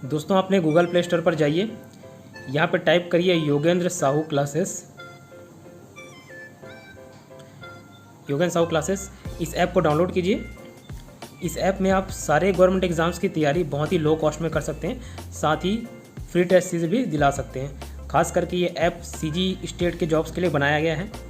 दोस्तों अपने Google play store पर जाइए, यहाँ पर टाइप करिए योगेंद्र साहू क्लासेस। योगेंद्र साहू क्लासेस, इस ऐप को डाउनलोड कीजिए। इस ऐप में आप सारे गवर्नमेंट एग्ज़ाम्स की तैयारी बहुत ही लो कॉस्ट में कर सकते हैं, साथ ही फ्री टेस्ट सीरीज भी दिला सकते हैं। खास करके ये ऐप सीजी स्टेट के जॉब्स के लिए बनाया गया है।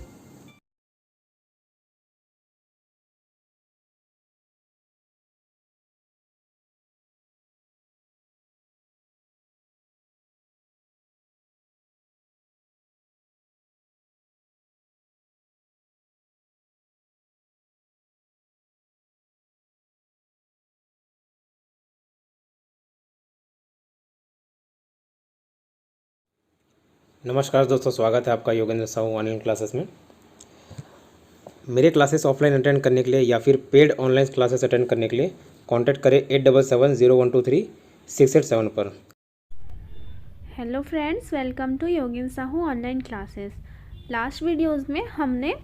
नमस्कार दोस्तों, स्वागत है आपका योगेंद्र साहू ऑनलाइन क्लासेस में। मेरे क्लासेस ऑफलाइन अटेंड करने के लिए या फिर पेड ऑनलाइन क्लासेस अटेंड करने के लिए कांटेक्ट करें 8770123687 पर। Hello friends, welcome to Yogendra Sahu online classes. Last videos में हमने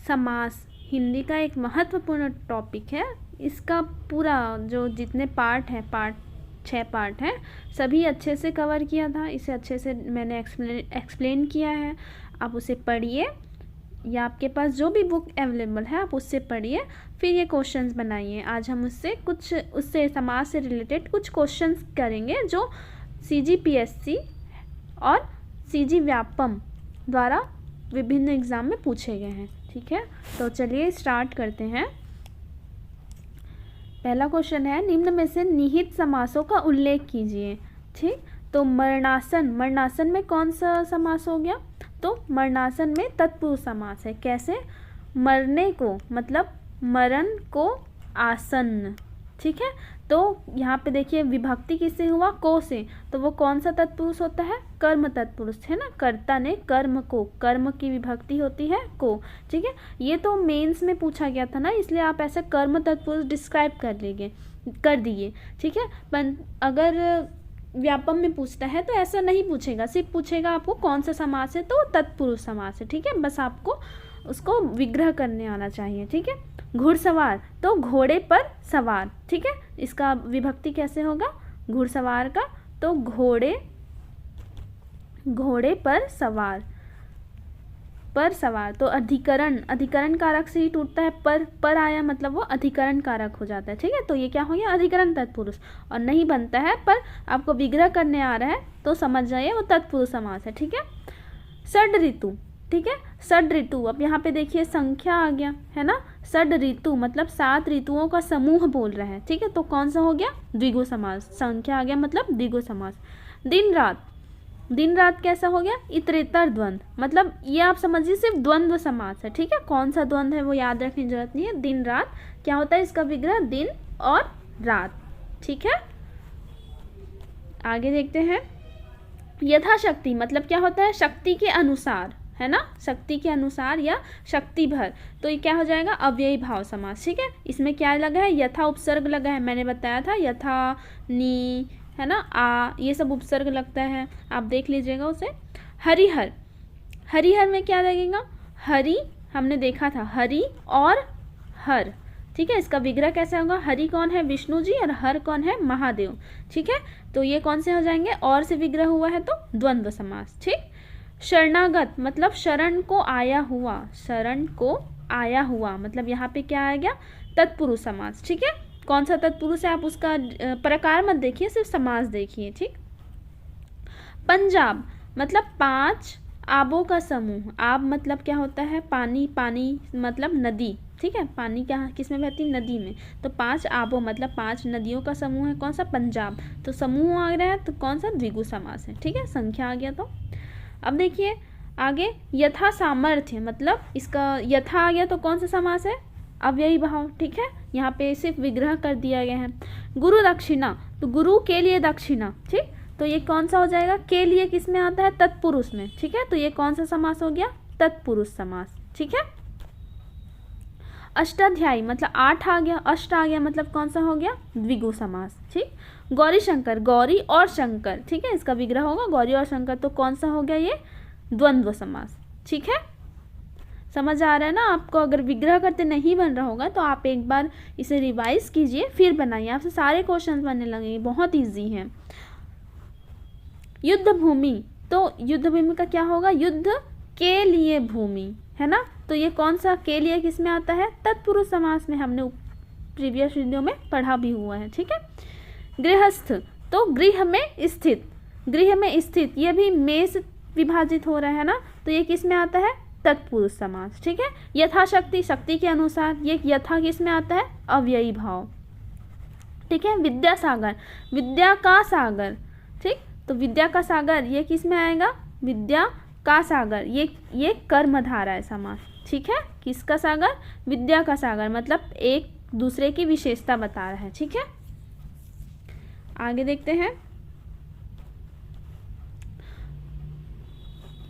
समास, हिंदी का एक महत्वपूर्ण टॉपिक है, इसका पूरा जो जितने पार्ट हैं, 6 पार्ट हैं, सभी अच्छे से कवर किया था। इसे अच्छे से मैंने एक्सप्लेन किया है। आप उसे पढ़िए या आपके पास जो भी बुक अवेलेबल है आप उससे पढ़िए, फिर ये क्वेश्चंस बनाइए। आज हम उससे समाज से रिलेटेड कुछ क्वेश्चंस करेंगे जो CGPSC और CG व्यापम द्वारा विभिन्न एग्ज़ाम में पूछे गए हैं। ठीक है, तो चलिए स्टार्ट करते हैं। पहला क्वेश्चन है, निम्न में से निहित समासों का उल्लेख कीजिए। ठीक, तो मरणासन में कौन सा समास हो गया? तो मरणासन में तत्पुरुष समास है। कैसे? मरने को मतलब मरण को आसन्न। ठीक है, तो यहाँ पे देखिए विभक्ति किससे हुआ? को से। तो वो कौन सा तत्पुरुष होता है? कर्म तत्पुरुष है ना। कर्ता ने कर्म को, कर्म की विभक्ति होती है को। ठीक है, ये तो मेंस में पूछा गया था ना, इसलिए आप ऐसे कर्म तत्पुरुष डिस्क्राइब कर दिए। ठीक है, पर अगर व्यापम में पूछता है तो ऐसा नहीं पूछेगा, सिर्फ पूछेगा आपको कौन सा समास है, तो तत्पुरुष समास है। ठीक है, बस आपको उसको विग्रह करने आना चाहिए। ठीक है, घुड़सवार तो घोड़े पर सवार। ठीक है, इसका विभक्ति कैसे होगा घुड़सवार का? तो घोड़े पर सवार, तो अधिकरण कारक से ही टूटता है। पर आया मतलब वो अधिकरण कारक हो जाता है। ठीक है, तो ये क्या हो गया? अधिकरण तत्पुरुष। और नहीं बनता है, पर आपको विग्रह करने आ रहा है तो समझ जाइए वो तत्पुरुष समास है। ठीक है, षड ऋतु। ठीक है, षड ऋतु, अब यहाँ पे देखिए संख्या आ गया है ना। षड ऋतु मतलब 7 ऋतुओं का समूह बोल रहा है। ठीक है, तो कौन सा हो गया? द्विगु समास। संख्या आ गया मतलब द्विगु समास। दिन रात कैसा हो गया? इतरेतर द्वंद्व, मतलब ये आप समझिए सिर्फ द्वंद्व समास है। ठीक है, कौन सा द्वंद्व है वो याद रखने की जरूरत नहीं है। दिन रात क्या होता है? इसका विग्रह दिन और रात। ठीक है, आगे देखते हैं। यथाशक्ति मतलब क्या होता है? शक्ति के अनुसार, है ना, शक्ति के अनुसार या शक्ति भर। तो ये क्या हो जाएगा? अव्ययी भाव समास। ठीक है, इसमें क्या लगा है? यथा उपसर्ग लगा है, मैंने बताया था। यथा, नी, है ना, आ, ये सब उपसर्ग लगता है, आप देख लीजिएगा उसे। हरिहर में क्या लगेगा? हरि, हमने देखा था हरि और हर। ठीक है, इसका विग्रह कैसे होगा? हरि कौन है? विष्णु जी, और हर कौन है? महादेव। ठीक है, तो ये कौन से हो जाएंगे? और से विग्रह हुआ है तो द्वंद्व समास। ठीक, शरणागत मतलब शरण को आया हुआ, मतलब यहाँ पे क्या आ गया? तत्पुरुष समास। ठीक है, कौन सा तत्पुरुष है आप उसका प्रकार मत देखिए, सिर्फ समास देखिए। ठीक, पंजाब मतलब 5 आबों का समूह। आब मतलब क्या होता है? पानी मतलब नदी। ठीक है, पानी क्या किसमें बहती? नदी में। तो 5 आबों मतलब 5 नदियों का समूह है। कौन सा? पंजाब। तो समूह आ रहा है तो कौन सा? द्विगु समास है। ठीक है, संख्या आ गया। तो अब देखिए आगे, यथा सामर्थ्य मतलब इसका यथा आ गया तो कौन सा समास है? अव्ययी भाव। ठीक है, यहाँ पे सिर्फ विग्रह कर दिया गया है। गुरु दक्षिणा तो गुरु के लिए दक्षिणा। ठीक, तो ये कौन सा हो जाएगा? के लिए किस में आता है? तत्पुरुष में। ठीक है, तो ये कौन सा समास हो गया? तत्पुरुष समास। ठीक है, अष्टाध्यायी मतलब 8 आ गया, अष्ट आ गया मतलब कौन सा हो गया? द्विगु समास। ठीक, गौरी शंकर, गौरी और शंकर। ठीक है, इसका विग्रह होगा गौरी और शंकर, तो कौन सा हो गया? ये द्वंद्व समास। ठीक है, समझ आ रहा है ना आपको? अगर विग्रह करते नहीं बन रहा होगा तो आप एक बार इसे रिवाइज कीजिए, फिर बनाइए, आपसे सारे क्वेश्चंस बनने लगेंगे, बहुत ईजी है। युद्ध भूमि, तो युद्ध भूमि का क्या होगा, युद्ध के लिए भूमि, है ना। तो ये कौन सा के लिए किस में आता है, तत्पुरुष समास में, हमने प्रीवियस वीडियो में पढ़ा भी हुआ है, ठीक है। गृहस्थ, तो गृह में स्थित, गृह में स्थित, ये भी में से विभाजित हो रहा है ना, तो ये किस में आता है, तत्पुरुष समास, ठीक है। यथाशक्ति, शक्ति के अनुसार, ये यथा किस में आता है, अव्ययी भाव, ठीक है। विद्यासागर, विद्या का सागर, ठीक, तो विद्या का सागर ये किस में आएगा, विद्या का सागर, ये कर्मधारा है समास, ठीक है। किसका सागर, विद्या का सागर, मतलब एक दूसरे की विशेषता बता रहा है, ठीक है। आगे देखते हैं,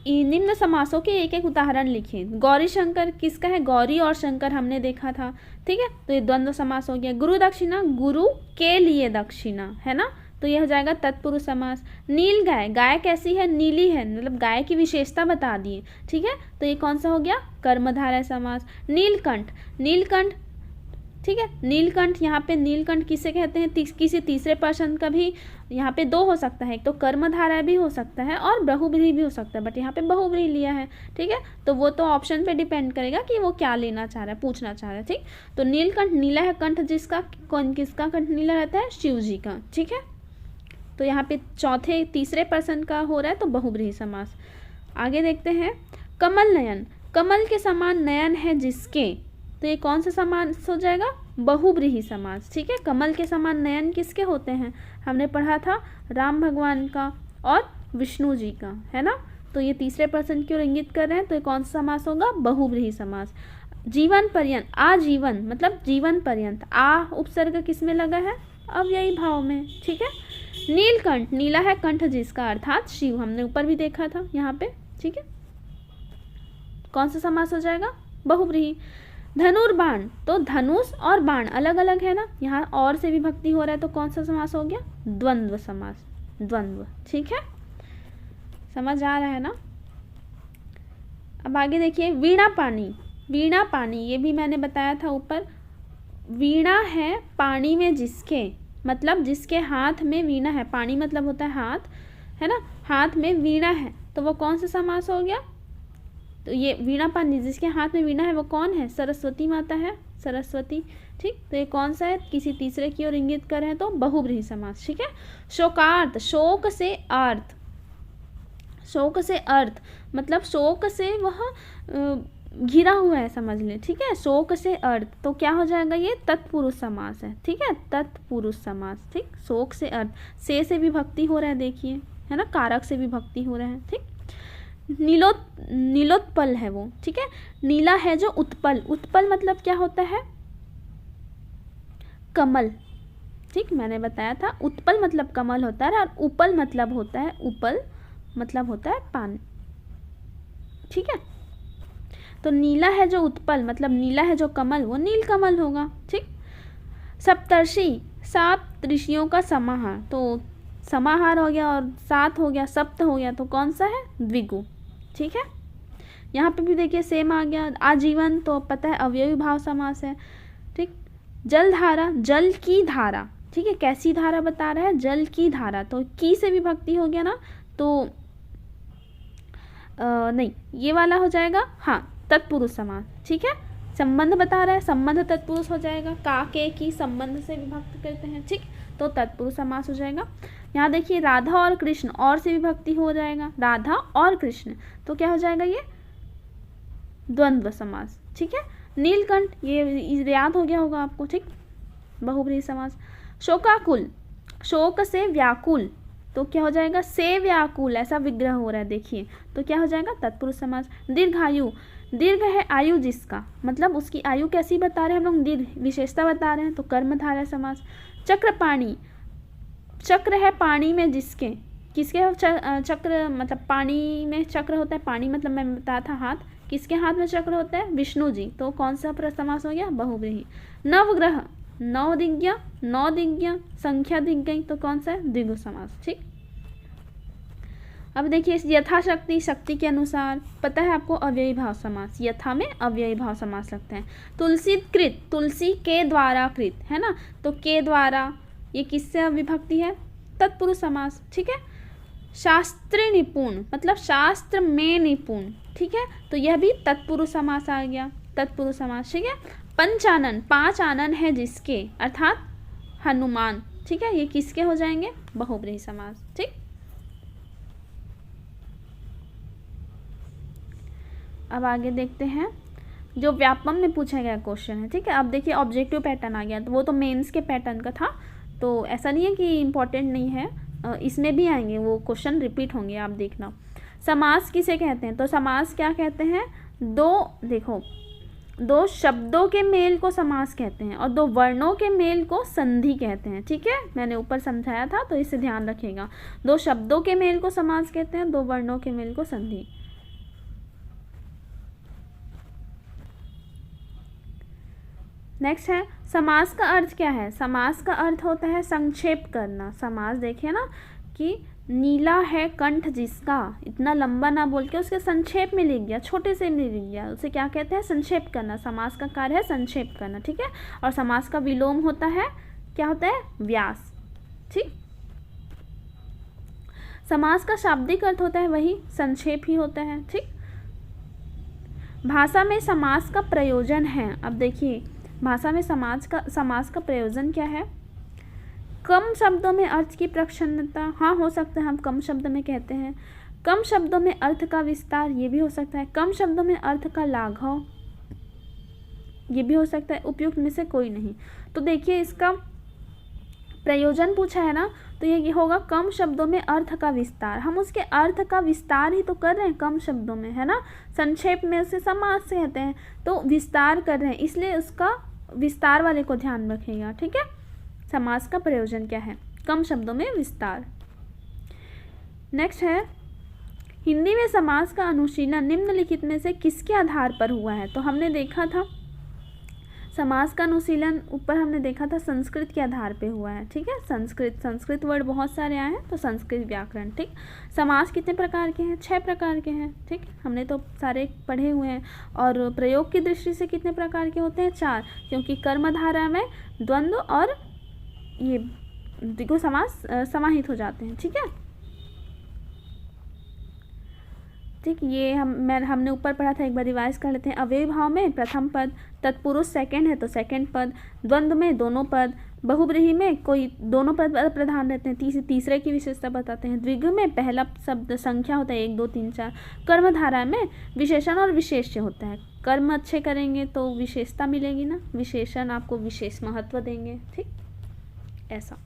निम्न समासों के एक एक उदाहरण लिखिए। गौरी शंकर किसका है, गौरी और शंकर हमने देखा था, ठीक है, तो ये द्वंद्व समास हो गया। गुरु दक्षिणा, गुरु के लिए दक्षिणा, है ना, तो ये हो जाएगा तत्पुरुष समास। नील गाय, गाय कैसी है, नीली है, मतलब गाय की विशेषता बता दिए, ठीक है, तो ये कौन सा हो गया, कर्मधारय समास। नीलकंठ, नीलकंठ, ठीक है, नीलकंठ, यहाँ पे नीलकंठ किसे कहते हैं, किसी तीसरे पर्सन का भी यहाँ पे दो हो सकता है, एक तो कर्मधारय भी हो सकता है और बहुव्रीहि भी हो सकता है, बट यहाँ पे बहुव्रीहि लिया है, ठीक है, तो वो तो ऑप्शन पे डिपेंड करेगा कि वो क्या लेना चाह रहा है, पूछना चाह रहा है, ठीक। तो नीलकंठ, नीला है कंठ जिसका, कौन किसका कंठ नीला रहता है, शिव जी का, ठीक है। तो यहाँ पे तीसरे पर्सन का हो रहा है, तो बहुव्रीहि समास। आगे देखते हैं, कमल नयन, कमल के समान नयन है जिसके, तो ये कौन सा समास हो जाएगा, बहुव्रीहि समास, ठीक है। कमल के समान नयन किसके होते हैं, हमने पढ़ा था राम भगवान का और विष्णु जी का, है ना, तो ये तीसरे पर्सन की ओर इंगित कर रहे हैं, तो ये कौन सा समास होगा, बहुव्रीहि समास। जीवन पर्यंत, आजीवन मतलब जीवन पर्यंत, आ उपसर्ग किस में लगा है, अव्ययी भाव में, ठीक है। नीलकंठ, नीला है कंठ जिसका, अर्थात शिव, हमने ऊपर भी देखा था यहाँ पे, ठीक है, कौन सा समास हो जाएगा, बहुव्रीहि। धनुर्बाण, तो धनुष और बाण अलग अलग है ना, यहाँ और से विभक्ति हो रहा है, तो कौन सा समास हो गया, द्वंद्व समास, द्वंद्व, ठीक है, समझ आ रहा है ना। अब आगे देखिए, वीणा पानी, वीणा पानी, ये भी मैंने बताया था ऊपर, वीणा है पानी में जिसके, मतलब जिसके हाथ में वीणा है, पानी मतलब होता है हाथ, है ना, हाथ में वीणा है, तो वो कौन सा समास हो गया, तो ये वीणा पानी, जिसके हाथ में वीणा है वो कौन है, सरस्वती माता है, सरस्वती, ठीक, तो ये कौन सा है, किसी तीसरे की ओर इंगित कर रहे हैं, तो बहुव्रीहि समास, ठीक है। शोकार्त, शोक से अर्थ, शोक से अर्थ मतलब शोक से वह घिरा हुआ है, समझ लें, ठीक है, शोक से अर्थ, तो क्या हो जाएगा, ये तत्पुरुष समास है, ठीक है, तत्पुरुष समास, ठीक। शोक से अर्थ, से विभक्ति हो रहा है, देखिए, है ना, कारक से विभक्ति हो रहा है, ठीक। नीलोत्पल है वो, ठीक है, नीला है जो उत्पल, उत्पल मतलब क्या होता है, कमल, ठीक, मैंने बताया था उत्पल मतलब कमल होता है, और उपल मतलब होता है, उपल मतलब होता है पानी, ठीक है। तो नीला है जो उत्पल मतलब नीला है जो कमल, वो नील कमल होगा, ठीक। सप्तर्षि, सात ऋषियों का समाहार, तो समाहार हो गया और सात हो गया, सप्त हो गया, तो कौन सा है, द्विगु, ठीक है। यहाँ पे भी देखिए सेम आ गया। आजीवन तो पता है अव्ययी भाव समास है, ठीक। जलधारा, जल की धारा, ठीक है, कैसी धारा बता रहा है, जल की धारा, तो की से विभक्ति हो गया ना, तो नहीं, ये वाला हो जाएगा, हाँ, तत्पुरुष समास, ठीक है। संबंध बता रहा है, संबंध तत्पुरुष हो जाएगा, का के की संबंध से विभक्त करते हैं, ठीक, तो तत्पुरुष समास हो जाएगा। यहाँ देखिए, राधा और कृष्ण, और से विभक्ति हो जाएगा, राधा और कृष्ण, तो क्या हो जाएगा, ये द्वंद्व समास, ठीक है। नीलकंठ, ये याद हो गया होगा आपको, ठीक, बहुव्रीहि समास। शोकाकुल, शोक से व्याकुल, तो क्या हो जाएगा, से व्याकुल, ऐसा विग्रह हो रहा है, देखिए, तो क्या हो जाएगा, तत्पुरुष समास। दीर्घायु, दीर्घ है आयु जिसका, मतलब उसकी आयु कैसी बता रहे हैं हम लोग, दीर्घ विशेषता बता रहे हैं, तो कर्मधारय समास। चक्रपाणी, चक्र है पानी में जिसके, किसके चक्र मतलब पानी में चक्र होता है, पानी मतलब मैं बताया था हाथ, किसके हाथ में चक्र होता है, विष्णु जी, तो कौन सा समास हो गया, बहुव्रीहि। नवग्रह, नौ दिग्गज संख्या दिख गई, तो कौन सा है, द्विगु समास, ठीक। अब देखिए, यथाशक्ति, शक्ति के अनुसार, पता है आपको अव्ययी भाव समास, यथा में अव्ययी भाव समास लगते हैं। तुलसी कृत, तुलसी के द्वारा कृत, है ना, तो के द्वारा, ये किससे विभक्ति है, तत्पुरुष समास, ठीक है। शास्त्र निपुण मतलब शास्त्र में निपुण, ठीक है, तो यह भी तत्पुरुष समास आ गया, तत्पुरुष समास, ठीक है। पंचानन, 5 आनन है जिसके, अर्थात हनुमान, ठीक है, ये किसके हो जाएंगे, बहुब्रीहि समास, ठीक। अब आगे देखते हैं जो व्यापम में पूछा गया क्वेश्चन है, ठीक है। अब देखिए ऑब्जेक्टिव पैटर्न आ गया, तो वो तो मेंस के पैटर्न का था, तो ऐसा नहीं है कि इम्पोर्टेंट नहीं है, इसमें भी आएंगे वो क्वेश्चन, रिपीट होंगे, आप देखना। समास किसे कहते हैं, तो समास क्या कहते हैं, दो शब्दों के मेल को समास कहते हैं और 2 वर्णों के मेल को संधि कहते हैं, ठीक है, मैंने ऊपर समझाया था, तो इसे ध्यान रखिएगा। 2 शब्दों के मेल को समास कहते हैं, 2 वर्णों के मेल को संधि। नेक्स्ट है समास का अर्थ क्या है, समास का अर्थ होता है संक्षेप करना। समास देखिए ना कि नीला है कंठ जिसका, इतना लंबा ना बोल के उसके संक्षेप में लिख गया, छोटे से में लिख गया, उसे क्या कहते हैं, संक्षेप करना। समास का कार्य है संक्षेप करना, ठीक है। और समास का विलोम होता है, क्या होता है, व्यास, ठीक। समास का शाब्दिक अर्थ होता है वही संक्षेप ही होता है, ठीक। भाषा में समास का प्रयोजन है, अब देखिए भाषा में समास का प्रयोजन क्या है, कम शब्दों में अर्थ की प्रच्छन्नता, हाँ हो सकता है हम कम शब्द में कहते हैं, कम शब्दों में अर्थ का विस्तार, ये भी हो सकता है, कम शब्दों में अर्थ का लाघव, ये भी हो सकता है, उपयुक्त में से कोई नहीं। तो देखिए इसका प्रयोजन पूछा है ना, तो ये होगा कम शब्दों में अर्थ का विस्तार, हम उसके अर्थ का विस्तार ही तो कर रहे हैं कम शब्दों में, है ना, संक्षेप में उसे समास कहते हैं, तो विस्तार कर रहे हैं, इसलिए उसका विस्तार वाले को ध्यान रखिएगा, ठीक है। समास का प्रयोजन क्या है, कम शब्दों में विस्तार। नेक्स्ट है हिंदी में समास का अनुशीलन निम्नलिखित में से किसके आधार पर हुआ है, तो हमने देखा था समास का अनुशीलन ऊपर हमने देखा था संस्कृत के आधार पे हुआ है, ठीक है। संस्कृत वर्ड बहुत सारे आए हैं, तो संस्कृत व्याकरण, ठीक। समास कितने प्रकार के हैं, 6 प्रकार के हैं, ठीक, हमने तो सारे पढ़े हुए हैं। और प्रयोग की दृष्टि से कितने प्रकार के होते हैं, 4, क्योंकि कर्मधारा में द्वंद्व और ये द्विगु समास समाहित हो जाते हैं, ठीक है, ठीक। ये हमने ऊपर पढ़ा था, एक बार रिवाइज कर लेते हैं। अव्यय भाव में प्रथम पद, तत्पुरुष सेकंड है तो सेकंड पद, द्वंद्व में दोनों पद, बहुब्रीहि में कोई दोनों पद प्रधान रहते हैं, तीसरे की विशेषता बताते हैं, द्विगु में पहला शब्द संख्या होता है 1 2 3 4, कर्मधारा में विशेषण और विशेष्य होता है, कर्म अच्छे करेंगे तो विशेषता मिलेगी ना, विशेषण आपको विशेष महत्व देंगे, ठीक, ऐसा।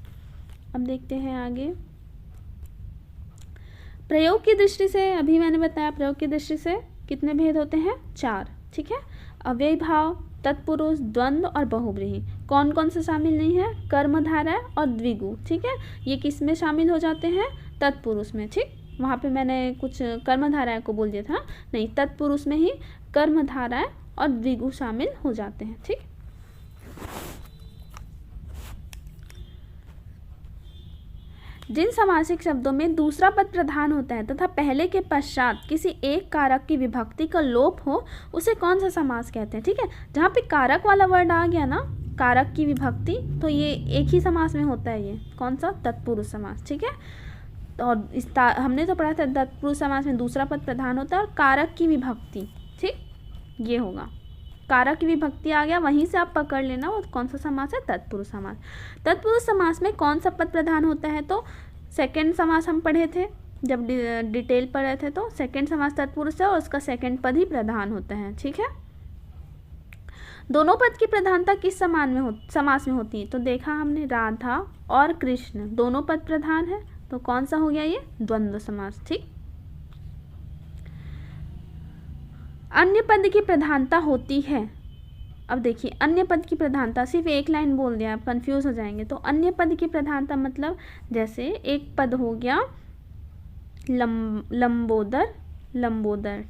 अब देखते हैं आगे प्रयोग की दृष्टि से, अभी मैंने बताया प्रयोग की दृष्टि से कितने भेद होते हैं, 4, ठीक है। अव्यय भाव, तत्पुरुष, द्वंद्व और बहुब्रीहि, कौन कौन से शामिल नहीं है, कर्मधारा और द्विगु, ठीक है, ये किस में शामिल हो जाते हैं, तत्पुरुष में, ठीक। वहाँ पे मैंने कुछ कर्मधाराएं को बोल दिया था, नहीं, तत्पुरुष में ही कर्मधाराएं और द्विगु शामिल हो जाते हैं, ठीक। जिन समासिक शब्दों में दूसरा पद प्रधान होता है तथा पहले के पश्चात किसी एक कारक की विभक्ति का लोप हो, उसे कौन सा समास कहते हैं, ठीक है। जहाँ पे कारक वाला वर्ड आ गया ना, कारक की विभक्ति, तो ये एक ही समास में होता है, ये कौन सा, तत्पुरुष समास, ठीक है। और हमने तो पढ़ा था तत्पुरुष समास में दूसरा पद प्रधान होता है और कारक की विभक्ति, ठीक, ये होगा, कारक की विभक्ति आ गया, वहीं से आप पकड़ लेना वो कौन सा समास है, तत्पुरुष समास। तत्पुरुष समास में कौन सा पद प्रधान होता है, तो सेकंड समास हम पढ़े थे जब डिटेल पढ़े थे, तो सेकंड समास तत्पुरुष है और उसका सेकंड पद ही प्रधान होता है, ठीक है। दोनों पद की प्रधानता किस समास में होती है, तो देखा हमने राधा और कृष्ण दोनों पद प्रधान है, तो कौन सा हो गया ये, द्वंद्व समास, ठीक। अन्य पद की प्रधानता होती है, अब देखिए अन्य पद की प्रधानता, सिर्फ एक लाइन बोल दिया आप कंफ्यूज हो जाएंगे, तो अन्य पद की प्रधानता मतलब जैसे एक पद हो गया लंबोदर,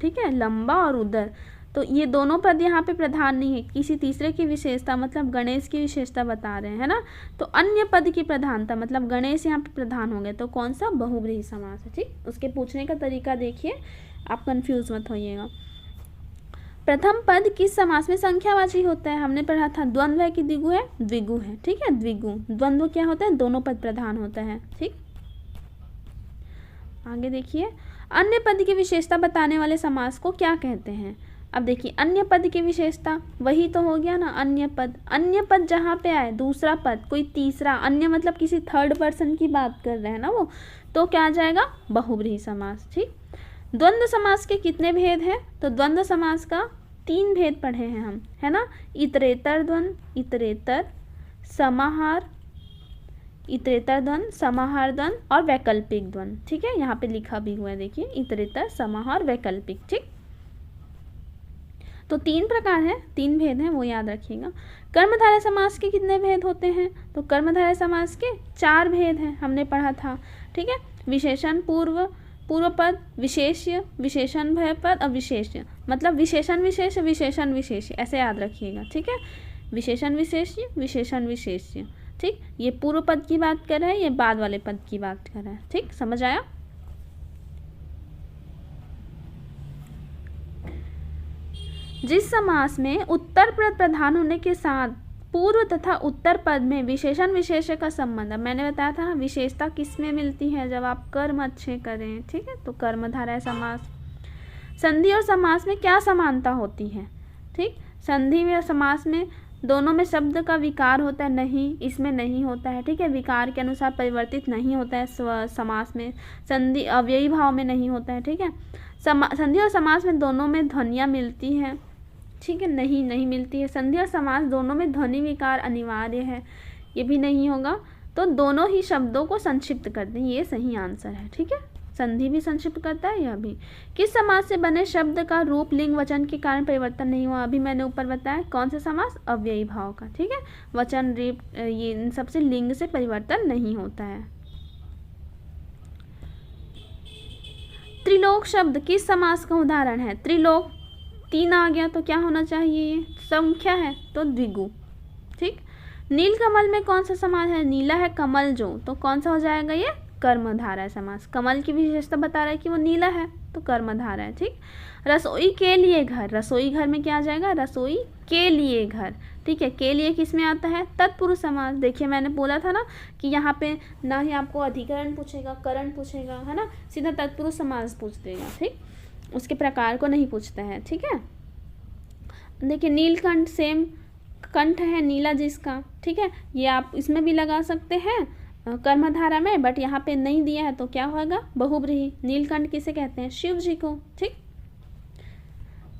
ठीक है, लंबा और उदर, तो ये दोनों पद यहाँ पे प्रधान नहीं है, किसी तीसरे की विशेषता मतलब गणेश की विशेषता बता रहे हैं, है ना, तो अन्य पद की प्रधानता मतलब गणेश यहाँ पे प्रधान होंगे, तो कौन सा, बहुब्रीहि समास है, ठीक। उसके पूछने का तरीका देखिए, आप कंफ्यूज मत होइएगा। प्रथम पद किस समास में संख्यावाची होता है, हमने पढ़ा था द्वंद्व है कि द्विगु है, द्विगु है, ठीक है, द्विगु। द्वंद्व क्या होता है, दोनों पद प्रधान होता है, ठीक। आगे देखिए, अन्य पद की विशेषता बताने वाले समास को क्या कहते हैं। अब देखिए अन्य पद की विशेषता वही तो हो गया ना, अन्य पद। अन्य पद जहाँ पे आए, दूसरा पद, कोई तीसरा, अन्य मतलब किसी थर्ड पर्सन की बात कर रहे हैं ना वो, तो क्या आ जाएगा, बहुब्रीहि समास। ठीक। द्वंद्व समास के कितने भेद हैं, तो द्वंद्व समास का 3 भेद पढ़े हैं हम, है ना। इतरेतर द्वंद्व, इतरेतर समाहार, इतरेतर द्वंद्व, समाहार द्वंद्व और वैकल्पिक द्वंद्व। ठीक है, यहाँ पे लिखा भी हुआ है देखिए, इतरेतर, समाहार, वैकल्पिक। ठीक, तो 3 प्रकार हैं, 3 भेद हैं, वो याद रखिएगा। कर्मधारय समास के कितने भेद होते हैं, तो कर्मधारय समास के 4 भेद हैं, हमने पढ़ा था। ठीक है, विशेषण पूर्व, पूर्व पद, विशेष्य, विशेषण भय पद और विशेष्य, मतलब विशेषण विशेष, विशेषण विशेष्य, ऐसे याद रखिएगा। ठीक है, विशेषण विशेष्य, विशेषण विशेष्य। ठीक, ये पूर्व पद की बात कर रहे हैं, ये बाद वाले पद की बात कर रहे हैं। ठीक, समझ आया। जिस समास में उत्तर पद प्रधान होने के साथ पूर्व तथा उत्तर पद में विशेषण विशेष्य का संबंध, मैंने बताया था विशेषता किस में मिलती है, जब आप कर्म अच्छे करें। ठीक है, तो कर्मधारय समास। संधि और समास में क्या समानता होती है। ठीक, संधि में समास में दोनों में शब्द का विकार होता है, नहीं, इसमें नहीं होता है। ठीक है, विकार के अनुसार परिवर्तित नहीं होता है समास में। संधि अव्ययी भाव में नहीं होता है। ठीक है, संधि और समास में दोनों में ध्वनियाँ मिलती हैं। ठीक है, नहीं मिलती है। संधि और समास दोनों में ध्वनि विकार अनिवार्य है, ये भी नहीं होगा। तो दोनों ही शब्दों को संक्षिप्त करते हैं, ये सही आंसर है। ठीक है, संधि भी संक्षिप्त करता है, यह भी। किस समास से बने शब्द का रूप लिंग वचन के कारण परिवर्तन नहीं हुआ, अभी मैंने ऊपर बताया। कौन सा समास, अव्ययी भाव का। ठीक है, वचन रूप ये इन सबसे लिंग से परिवर्तन नहीं होता है। त्रिलोक शब्द किस समास का उदाहरण है। त्रिलोक 3 आ गया तो क्या होना चाहिए, ये संख्या है तो द्विगु। ठीक, नीलकमल में कौन सा समास है, नीला है कमल जो, तो कौन सा हो जाएगा, ये कर्मधारय समास। कमल की विशेषता बता रहा है कि वो नीला है, तो कर्मधारय है। ठीक, रसोई के लिए घर, रसोई घर में क्या आ जाएगा, रसोई के लिए घर। ठीक है, के लिए किस में आता है, तत्पुरुष समास। देखिए मैंने बोला था ना कि यहाँ पे ना ही आपको अधिकरण पूछेगा, करण पूछेगा, है ना, सीधा तत्पुरुष समास पूछ देगा। ठीक, उसके प्रकार को नहीं पूछता है। ठीक है, देखिए नीलकंठ, सेम कंठ है नीला जिसका। ठीक है, ये आप इसमें भी लगा सकते हैं कर्मधारा में, बट यहाँ पे नहीं दिया है तो क्या होगा, बहुब्रीहि। नीलकंठ किसे कहते हैं, शिव जी को। ठीक,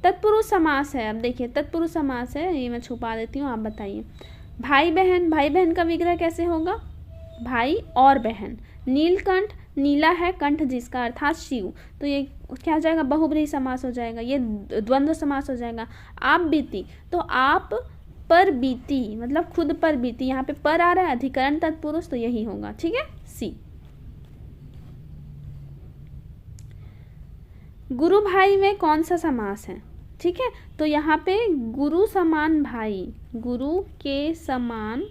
तत्पुरुष समास है। अब देखिए तत्पुरुष समास है, ये मैं छुपा देती हूँ, आप बताइए। भाई बहन, भाई बहन का विग्रह कैसे होगा, भाई और बहन। नीलकंठ, नीला है कंठ जिसका, अर्थात शिव, तो ये क्या हो जाएगा, बहुब्रीहि समास हो जाएगा, ये द्वंद्व समास हो जाएगा। आप बीती, तो आप पर बीती, मतलब खुद पर बीती, यहाँ पे पर आ रहा है, अधिकरण तत्पुरुष, तो यही होगा। ठीक है, सी। गुरु भाई में कौन सा समास है। ठीक है, तो यहाँ पे गुरु समान भाई, गुरु के समान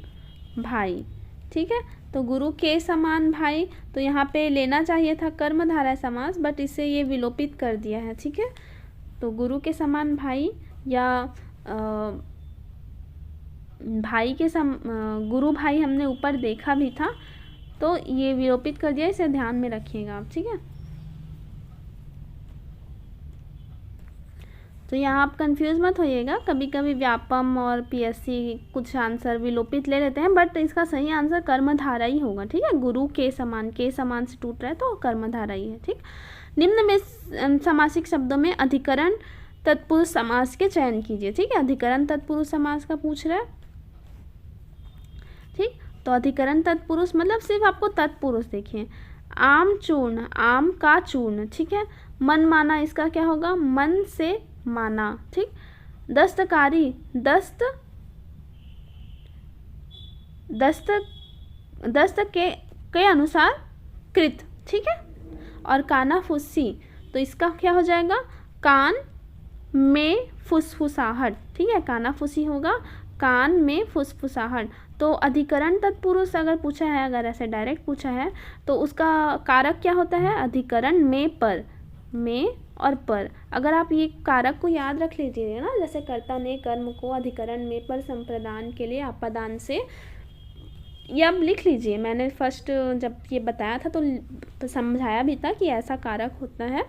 भाई। ठीक है, तो गुरु के समान भाई, तो यहाँ पे लेना चाहिए था कर्मधारय समास, बट इसे ये विलोपित कर दिया है। ठीक है, तो गुरु के समान भाई या भाई के गुरु भाई हमने ऊपर देखा भी था, तो ये विलोपित कर दिया, इसे ध्यान में रखिएगा आप। ठीक है, तो यहाँ आप कंफ्यूज मत होइएगा, कभी कभी व्यापम और पीएससी कुछ आंसर विलोपित ले लेते हैं, बट इसका सही आंसर कर्मधारा ही होगा। ठीक है, गुरु के समान से टूट रहा है तो कर्मधारा ही है। ठीक, निम्न में समासिक शब्दों में अधिकरण तत्पुरुष समास के चयन कीजिए। ठीक है, अधिकरण तत्पुरुष समास का पूछ रहा है। ठीक, तो अधिकरण तत्पुरुष मतलब सिर्फ आपको तत्पुरुष देखिए, आम चूर्ण, आम का चूर्ण। ठीक है, मन माना, इसका क्या होगा, मन से माना। ठीक, दस्तकारी, दस्त के अनुसार कृत। ठीक है, और कानाफूसी, तो इसका क्या हो जाएगा, कान में फुसफुसाहट। ठीक है, कानाफूसी होगा कान में फुसफुसाहट। तो अधिकरण तत्पुरुष अगर पूछा है, अगर ऐसे डायरेक्ट पूछा है, तो उसका कारक क्या होता है, अधिकरण में पर, में और पर। अगर आप ये कारक को याद रख लीजिए ना, जैसे कर्ता ने कर्म को अधिकरण में पर संप्रदान के लिए आपदान से ये आप लिख लीजिए, मैंने फर्स्ट जब ये बताया था तो समझाया भी था कि ऐसा कारक होता है,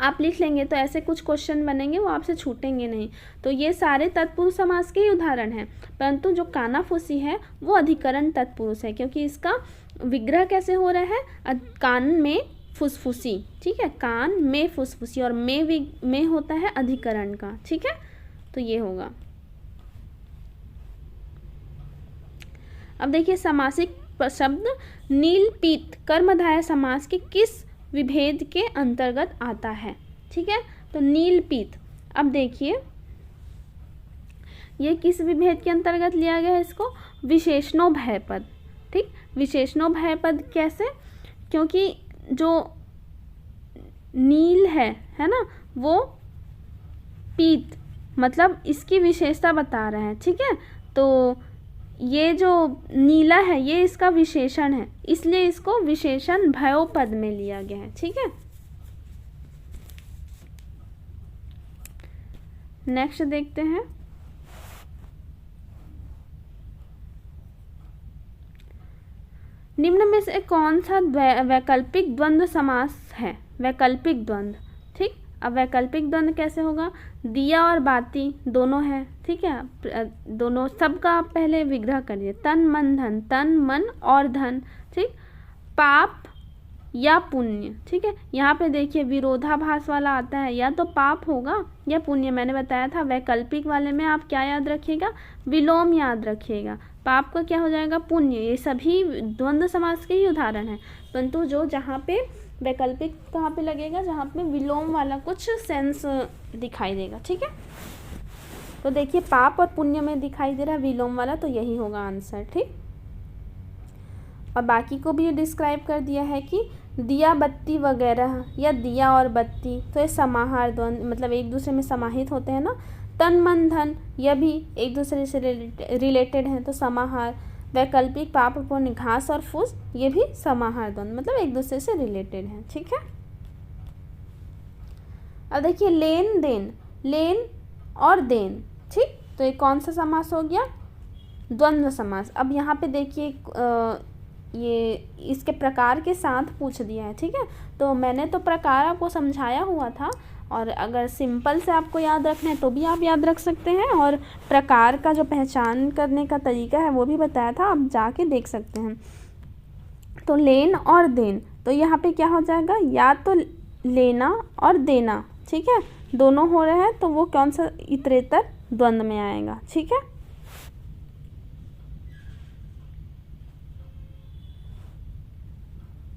आप लिख लेंगे तो ऐसे कुछ क्वेश्चन बनेंगे वो आपसे छूटेंगे नहीं। तो ये सारे तत्पुरुष समास के ही उदाहरण हैं, परंतु जो कानाफूसी है वो अधिकरण तत्पुरुष है, क्योंकि इसका विग्रह कैसे हो रहा है, कान में फुसफुसी, ठीक है, कान में फुसफुसी, और में होता है अधिकरण का, ठीक है, तो ये होगा। अब देखिए समासिक शब्द नील पीत कर्मधारय समास के किस विभेद के अंतर्गत आता है, ठीक है, तो नील पीत, अब देखिए ये किस विभेद के अंतर्गत लिया गया है इसको, विशेषणोभय पद, ठीक, विशेषणोभय पद कैसे, क्योंकि जो नील है ना, वो पीत मतलब इसकी विशेषता बता रहे हैं, ठीक है, तो ये जो नीला है ये इसका विशेषण है, इसलिए इसको विशेषण भयो पद में लिया गया है, ठीक है। नेक्स्ट देखते हैं, निम्न में से कौन सा वैकल्पिक द्वंद्व समास है, वैकल्पिक द्वंद्व, ठीक, अब वैकल्पिक द्वंद्व कैसे होगा, दिया और बाती दोनों है, ठीक है, दोनों सबका आप पहले विग्रह करिए, तन मन धन, तन मन और धन, ठीक, पाप या पुण्य, ठीक है, यहाँ पे देखिए विरोधाभास वाला आता है, या तो पाप होगा या पुण्य, मैंने बताया था वैकल्पिक वाले में आप क्या याद रखिएगा, विलोम याद रखिएगा, पाप का क्या हो जाएगा, पुण्य, ये सभी द्वंद्व समास के ही उदाहरण हैं, परंतु जो जहाँ पे वैकल्पिक कहाँ पे लगेगा, जहाँ पे विलोम वाला कुछ सेंस दिखाई देगा, ठीक है, तो देखिए पाप और पुण्य में दिखाई दे रहा है विलोम वाला, तो यही होगा आंसर, ठीक, और बाकी को भी डिस्क्राइब कर दिया है कि दिया बत्ती वगैरह या दिया और बत्ती, तो ये समाहार द्वंद्व मतलब एक दूसरे में समाहित होते हैं ना, तन मन धन यह भी एक दूसरे से रिलेटेड हैं, तो समाहार, वैकल्पिक पाप पुण्य घास और फूस ये भी समाहार द्वंद्व मतलब एक दूसरे से रिलेटेड हैं, ठीक है। अब देखिए लेन देन, लेन और देन, ठीक, तो ये कौन सा समास हो गया, द्वंद्व समास। अब यहाँ पे देखिए ये इसके प्रकार के साथ पूछ दिया है, ठीक है, तो मैंने तो प्रकार आपको समझाया हुआ था, और अगर सिंपल से आपको याद रखना है तो भी आप याद रख सकते हैं, और प्रकार का जो पहचान करने का तरीका है वो भी बताया था, आप जाके देख सकते हैं। तो लेन और देन, तो यहाँ पे क्या हो जाएगा, या तो लेना और देना, ठीक है, दोनों हो रहे हैं, तो वो कौन सा इतरेतर द्वंद्व में आएगा, ठीक है।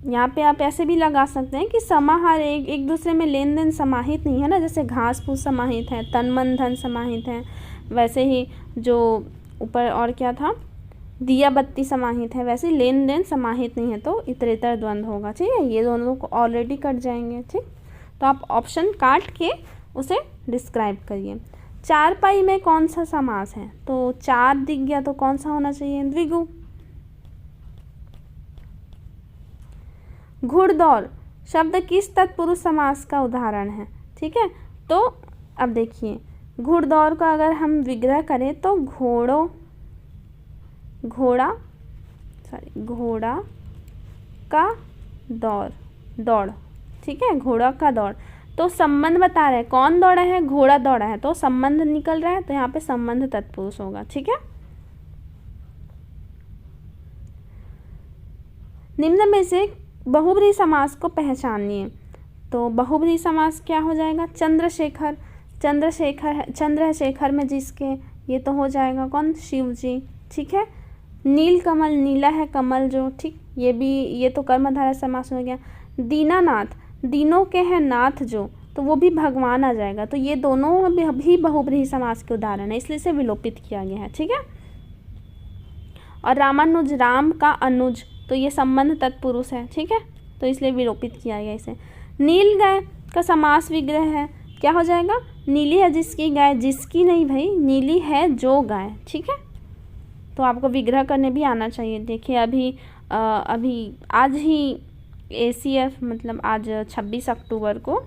यहाँ पे आप ऐसे भी लगा सकते हैं कि समाहार एक दूसरे में लेन देन समाहित नहीं है ना, जैसे घास फूस समाहित है, तन मन धन समाहित है, वैसे ही जो ऊपर और क्या था, दिया बत्ती समाहित है, वैसे ही लेन देन समाहित नहीं है, तो इतरेतर द्वंद्व होगा, ठीक है, ये दोनों को ऑलरेडी कट जाएंगे, ठीक, तो आप ऑप्शन काट के उसे डिस्क्राइब करिए। चारपाई में कौन सा समास है, तो चार दिख गया तो कौन सा होना चाहिए, द्विगु। घुड़दौड़ शब्द किस तत्पुरुष समास का उदाहरण है, ठीक है, तो अब देखिए घुड़दौड़ का अगर हम विग्रह करें तो घोड़ा का दौड़, ठीक है, घोड़ा का दौड़, तो संबंध बता रहे हैं, कौन दौड़ा है, घोड़ा दौड़ा है, तो संबंध निकल रहा है, तो यहाँ पे संबंध तत्पुरुष होगा, ठीक है। निम्न में से बहुब्रीहि समास को पहचानिए, तो बहुब्रीहि समास क्या हो जाएगा, चंद्रशेखर, चंद्रशेखर में जिसके, ये तो हो जाएगा कौन, शिव जी, ठीक है। नील कमल, नीला है कमल जो, ठीक, ये तो कर्मधारय समास हो गया। दीनानाथ, दीनों के हैं नाथ जो, तो वो भी भगवान आ जाएगा, तो ये दोनों भी बहुब्रीहि समास के उदाहरण है, इसलिए इसे विलोपित किया गया है, ठीक है। और रामानुज, राम का अनुज, तो ये संबंध तत्पुरुष है, ठीक है, तो इसलिए विलोपित किया गया इसे। नील गाय का समास विग्रह है, क्या हो जाएगा, नीली है जिसकी गाय, जिसकी नहीं भाई, नीली है जो गाय, ठीक है, तो आपको विग्रह करने भी आना चाहिए। देखिए अभी आज ही ACF मतलब आज 26 अक्टूबर को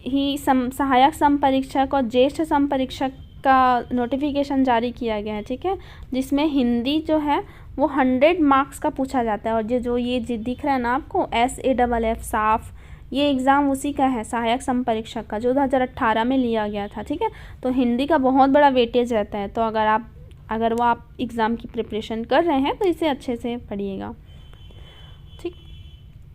ही सहायक समपरीक्षक और ज्येष्ठ समपरीक्षक का नोटिफिकेशन जारी किया गया है, ठीक है, जिसमें हिंदी जो है वो 100 मार्क्स का पूछा जाता है। और जो ये दिख रहा है ना आपको SAFF साफ, ये एग्ज़ाम उसी का है, सहायक संपरीक्षक का, जो 2018 में लिया गया था, ठीक है। तो हिंदी का बहुत बड़ा वेटेज रहता है। तो अगर वो आप एग्ज़ाम की प्रिपरेशन कर रहे हैं तो इसे अच्छे से पढ़िएगा, ठीक।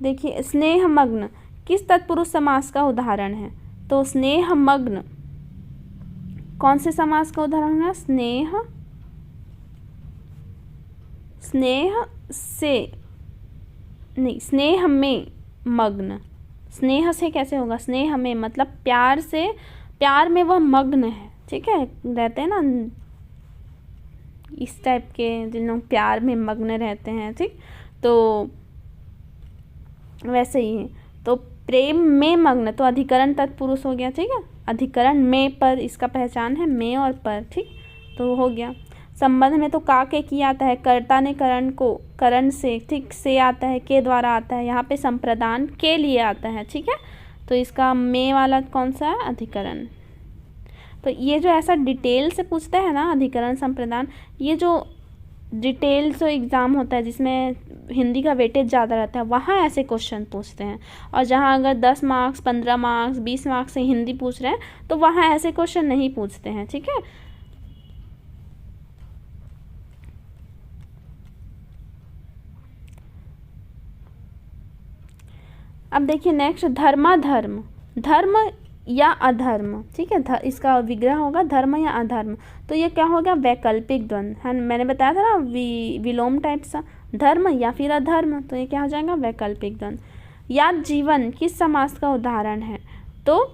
देखिए, स्नेहमग्न किस तत्पुरुष समास का उदाहरण है? तो स्नेहमग्न कौन से समास का उदाहरण है? स्नेह में मग्न। स्नेह से कैसे होगा? स्नेह में मतलब प्यार में वह मग्न है, ठीक है। रहते हैं ना इस टाइप के, जिन लोग प्यार में मग्न रहते हैं, ठीक, तो वैसे ही है। तो प्रेम में मग्न तो अधिकरण तत्पुरुष हो गया, ठीक है। अधिकरण में पर, इसका पहचान है में और पर, ठीक, तो हो गया। संबंध में तो का के की आता है, कर्ता ने करण को करण से, ठीक, से आता है, के द्वारा आता है। यहाँ पे संप्रदान के लिए आता है, ठीक है। तो इसका में वाला कौन सा है? अधिकरण। तो ये जो ऐसा डिटेल से पूछता है ना अधिकरण संप्रदान, ये जो डिटेल जो एग्ज़ाम होता है जिसमें हिंदी का वेटेज ज़्यादा रहता है, वहाँ ऐसे क्वेश्चन पूछते हैं। और जहाँ अगर 10 मार्क्स 15 मार्क्स 20 मार्क्स से हिंदी पूछ रहे हैं तो वहाँ ऐसे क्वेश्चन नहीं पूछते हैं, ठीक है। अब देखिए नेक्स्ट, धर्माधर्म, धर्म या अधर्म, ठीक है। इसका विग्रह होगा धर्म या अधर्म। तो ये क्या हो गया? वैकल्पिक द्वंद्व है, मैंने बताया था ना, विलोम टाइप सा, धर्म या फिर अधर्म। तो ये क्या हो जाएगा? वैकल्पिक द्वंद्व। याव जीवन किस समास का उदाहरण है? तो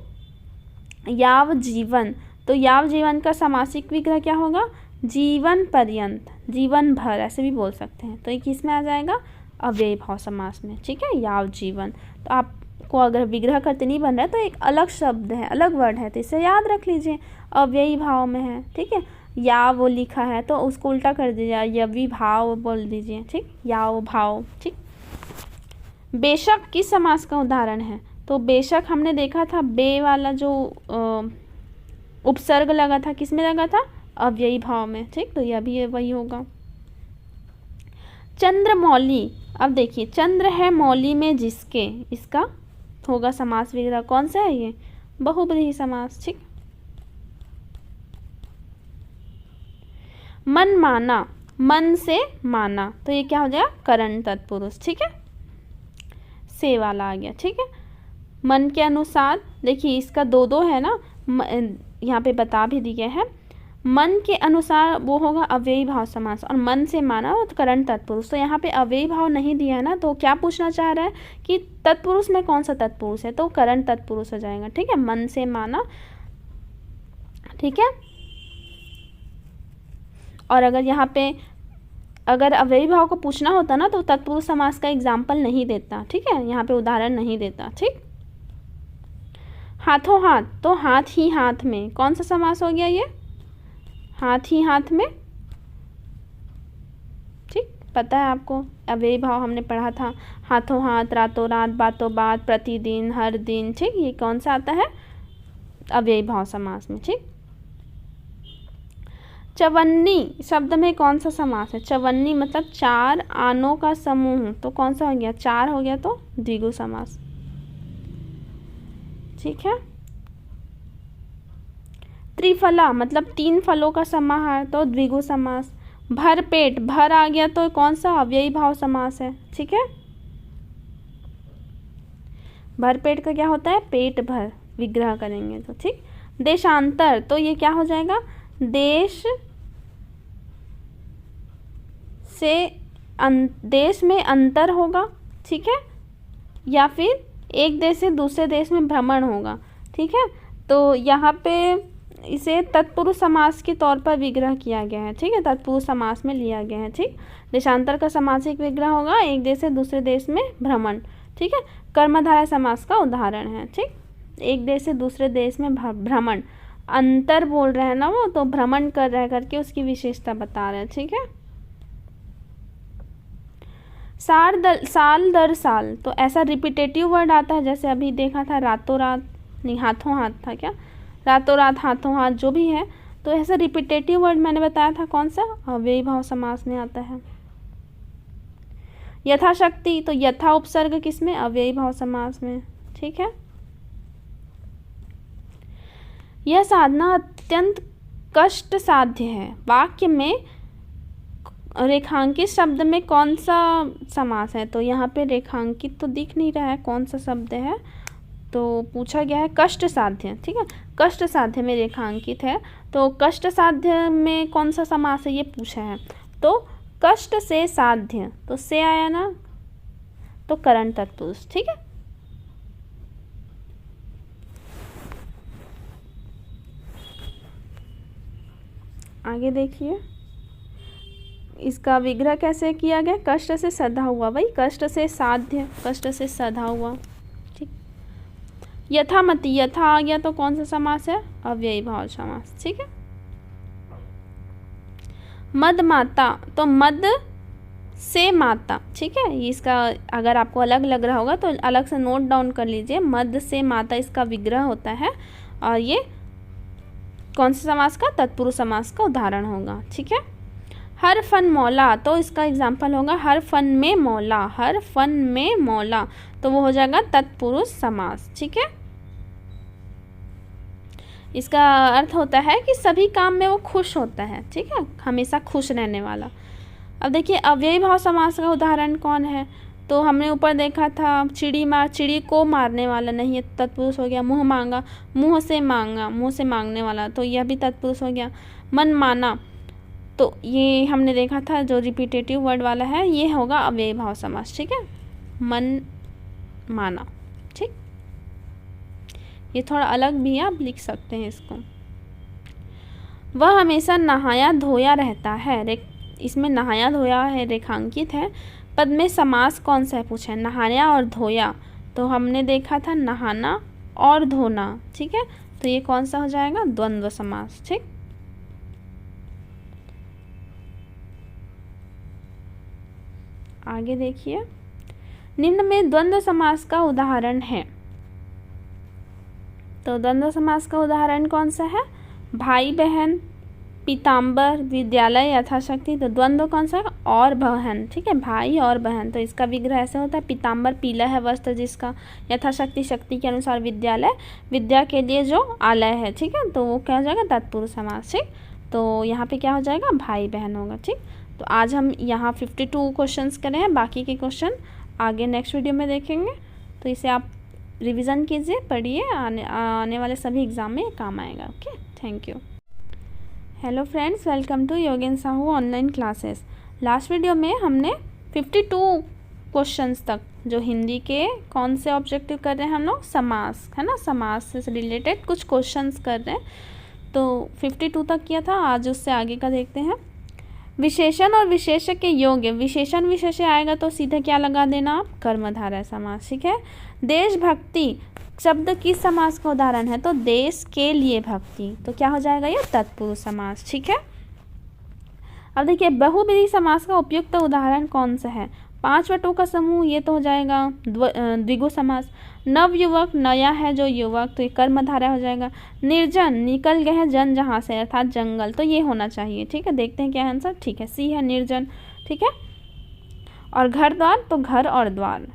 याव जीवन, तो याव जीवन का समासिक विग्रह क्या होगा? जीवन पर्यंत, जीवन भर, ऐसे भी बोल सकते हैं। तो ये किस में आ जाएगा? अव्ययी भाव समास में, ठीक है, याव जीवन। तो आपको अगर विग्रह करते नहीं बन रहा है तो एक अलग शब्द है, अलग वर्ड है, तो इसे याद रख लीजिए, अव्ययी भाव में है, ठीक है। या वो लिखा है तो उसको उल्टा कर दीजिए, यवी भाव बोल दीजिए, ठीक, याव भाव, ठीक। बेशक किस समास का उदाहरण है? तो बेशक हमने देखा था, बे वाला जो उपसर्ग लगा था, किस में लगा था? अव्ययी भाव में, ठीक। तो यह भी वही होगा। चंद्रमौली, अब देखिए चंद्र है मौली में जिसके, इसका होगा समास विग्रह कौन सा है? ये बहुब्रीहि समास, ठीक। मन माना, मन से माना, तो ये क्या हो जाएगा? करण तत्पुरुष, ठीक है, से वाला आ गया, ठीक है। मन के अनुसार, देखिए इसका दो है ना, यहाँ पे बता भी दिया है। मन के अनुसार वो होगा अव्ययी भाव समास, और मन से माना तो करण तत्पुरुष। तो यहाँ पे अव्ययी भाव नहीं दिया है ना, तो क्या पूछना चाह रहा है कि तत्पुरुष में कौन सा तत्पुरुष है? तो करण तत्पुरुष हो जाएगा, ठीक है, मन से माना, ठीक है। और अगर यहाँ पे अगर अव्ययी भाव को पूछना होता ना तो तत्पुरुष समास का एग्जाम्पल नहीं देता, ठीक है, यहाँ पे उदाहरण नहीं देता, ठीक। हाथों हाथ, तो हाथ ही हाथ में, कौन सा समास हो गया ये? हाथ ही हाथ में, ठीक, पता है आपको, अव्ययी भाव हमने पढ़ा था। हाथों हाथ, रातों रात, बातों बात, प्रतिदिन, हर दिन, ठीक, ये कौन सा आता है? अव्ययी भाव समास में, ठीक। चवन्नी शब्द में कौन सा समास है? चवन्नी मतलब 4 आनों का समूह, तो कौन सा हो गया? 4 हो गया, तो द्विगु समास, ठीक है। त्रिफला मतलब 3 फलों का समाहार, तो द्विगु समास। भर पेट, भर आ गया तो कौन सा? अव्ययी भाव समास है, ठीक है। भर पेट का क्या होता है? पेट भर, विग्रह करेंगे तो, ठीक। देशांतर, तो ये क्या हो जाएगा? देश से देश में अंतर होगा, ठीक है, या फिर एक देश से दूसरे देश में भ्रमण होगा, ठीक है। तो यहाँ पे इसे तत्पुरुष समास के तौर पर विग्रह किया गया है, ठीक है, तत्पुरुष समास में लिया गया है, ठीक। देशांतर का समासिक विग्रह होगा एक देश से दूसरे देश में भ्रमण, ठीक है। कर्मधारय समास का उदाहरण है, ठीक, एक देश से दूसरे देश में भ्रमण, अंतर बोल रहे हैं ना वो, तो भ्रमण कर रहे करके उसकी विशेषता बता रहे हैं, ठीक है। साल दर साल, तो ऐसा रिपीटेटिव वर्ड आता है, जैसे अभी देखा था रातों रात, नहीं हाथों हाथ था क्या, रातों रात, हाथों हाथ, जो भी है, तो ऐसा रिपीटेटिव वर्ड मैंने बताया था कौन सा, अव्ययी भाव समास में आता है। यथाशक्ति, तो यथा उपसर्ग किसमें, अव्ययी भाव समास में। ठीक है। यह साधना अत्यंत कष्ट साध्य है, वाक्य में रेखांकित शब्द में कौन सा समास है, तो यहाँ पे रेखांकित तो दिख नहीं रहा है कौन सा शब्द है, तो पूछा गया है कष्ट साध्य। ठीक है, कष्ट साध्य में रेखांकित है, तो कष्ट साध्य में कौन सा समास है ये पूछा है। तो कष्ट से साध्य, तो से आया ना, तो करण तत्पुरुष। ठीक है। आगे देखिए, इसका विग्रह कैसे किया गया, कष्ट से सधा हुआ, वही कष्ट से साध्य, कष्ट से सधा हुआ। ठीक। यथामति, यथा आ गया तो कौन सा समास है, अव्ययी भाव समास। ठीक है। मद माता, तो मद से माता। ठीक है, इसका अगर आपको अलग लग रहा होगा तो अलग से नोट डाउन कर लीजिए, मद से माता इसका विग्रह होता है, और ये कौन से समास का, तत्पुरुष समास का उदाहरण होगा। ठीक है। हर फन मौला, तो इसका एग्जाम्पल होगा हर फन में मौला, हर फन में मौला, तो वो हो जाएगा तत्पुरुष समास। ठीक है। इसका अर्थ होता है कि सभी काम में वो खुश होता है। ठीक है, हमेशा खुश रहने वाला। अब देखिए अव्ययी भाव समास का उदाहरण कौन है, तो हमने ऊपर देखा था चिड़ी को मारने वाला, नहीं ये तत्पुरुष हो गया। मुँह मांगा, मुँह से मांगा, मुँह से मांगने वाला, तो यह भी तत्पुरुष हो गया। मन माना, तो ये हमने देखा था जो रिपीटेटिव वर्ड वाला है, ये होगा अव्ययी भाव समास। ठीक है, मन माना। ठीक, ये थोड़ा अलग भी है, आप लिख सकते हैं इसको। वह हमेशा नहाया धोया रहता है, इसमें नहाया धोया है रेखांकित है। पद में समास कौन सा है पूछा है, नहाया और धोया, तो हमने देखा था नहाना और धोना। ठीक है, तो ये कौन सा हो जाएगा, द्वंद्व समास। ठीक, आगे देखिए, निम्न में द्वंद्व समास का उदाहरण है, तो द्वंद्व समास का उदाहरण कौन सा है, भाई बहन, पीताम्बर, विद्यालय, यथाशक्ति। तो द्वंद्व कौन सा है, और बहन। ठीक है, भाई और बहन, तो इसका विग्रह ऐसे होता है, पीताम्बर पीला है वस्त्र जिसका, यथाशक्ति शक्ति के अनुसार, विद्यालय विद्या के लिए जो आलय है। ठीक है, तो वो क्या हो जाएगा, तत्पुरुष समास। ठीक, तो यहाँ पे क्या हो जाएगा, भाई बहन होगा। ठीक, तो आज हम यहाँ 52 क्वेश्चंस करें हैं, बाकी के क्वेश्चन आगे नेक्स्ट वीडियो में देखेंगे। तो इसे आप रिवीजन कीजिए, पढ़िए, आने वाले सभी एग्ज़ाम में काम आएगा। Okay, thank you. Hello friends, welcome to Yogen Sahu online classes. Last video में हमने 52 क्वेश्चंस तक जो हिंदी के कौन से ऑब्जेक्टिव कर रहे हैं हम लोग, समास, है ना, समास से रिलेटेड कुछ क्वेश्चंस कर रहे हैं, तो 52 तक किया था। आज उससे आगे का देखते हैं। विशेषण और विशेष्य के योग्य, विशेषण विशेष्य आएगा तो सीधे क्या लगा देना आप, कर्मधारय समास। ठीक है। देशभक्ति शब्द किस समास का उदाहरण है, तो देश के लिए भक्ति, तो क्या हो जाएगा ये, तत्पुरुष समास। ठीक है। अब देखिए बहुव्रीहि समास का उपयुक्त उदाहरण कौन सा है, 5 वटों का समूह, ये तो हो जाएगा द्विगु समास। नवयुवक, नया है जो युवक, तो ये कर्मधारय हो जाएगा। निर्जन, निकल गए हैं जन जहाँ से, अर्थात जंगल, तो ये होना चाहिए। ठीक है, देखते हैं क्या है आंसर। ठीक है, सी है निर्जन। ठीक है, और घर द्वार, तो घर और द्वार।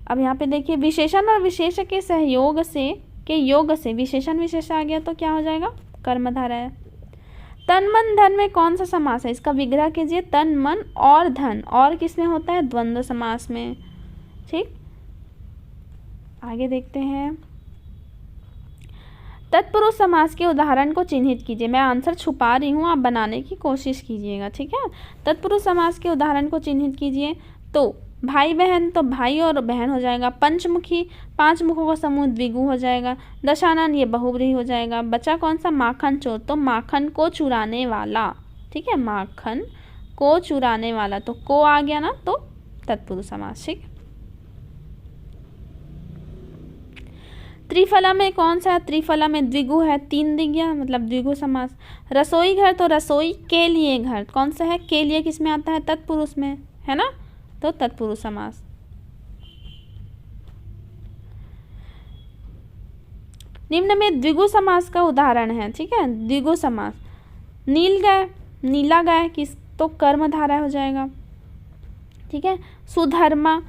अब यहाँ पे देखिए विशेषण और विशेष्य के सहयोग से, के योग से विशेषण विशेष आ गया तो क्या हो जाएगा, कर्मधारय। तन मन धन में कौन सा समास है, इसका विग्रह कीजिए। तन मन और धन, और किसमें होता है, द्वंद्व समास में। ठीक, आगे देखते हैं। तत्पुरुष समास के उदाहरण को चिन्हित कीजिए। मैं आंसर छुपा रही हूँ, आप बनाने की कोशिश कीजिएगा। ठीक है, तत्पुरुष समास के उदाहरण को चिन्हित कीजिए। तो भाई बहन, तो भाई और बहन हो जाएगा। पंचमुखी, 5 मुखों का समूह द्विगु हो जाएगा। दशानन, ये बहुव्रीहि हो जाएगा। बचा कौन सा, माखन चोर, तो माखन को चुराने वाला। ठीक है, माखन को चुराने वाला, तो को आ गया ना, तो तत्पुरुष समास। ठीक, त्रिफला में कौन सा है, त्रिफला में द्विगु है, 3 दिख गया, मतलब द्विगु समास। रसोई घर, तो रसोई के लिए घर, कौन सा है, के लिए किस में आता है, तत्पुरुष में, है ना, तो तत्पुरुष समास। निम्न में द्विगु समास का उदाहरण है। ठीक है, द्विगु समास, नील गाय, नीला गाय किस, तो कर्मधारय हो जाएगा। ठीक है। सुधर्मा,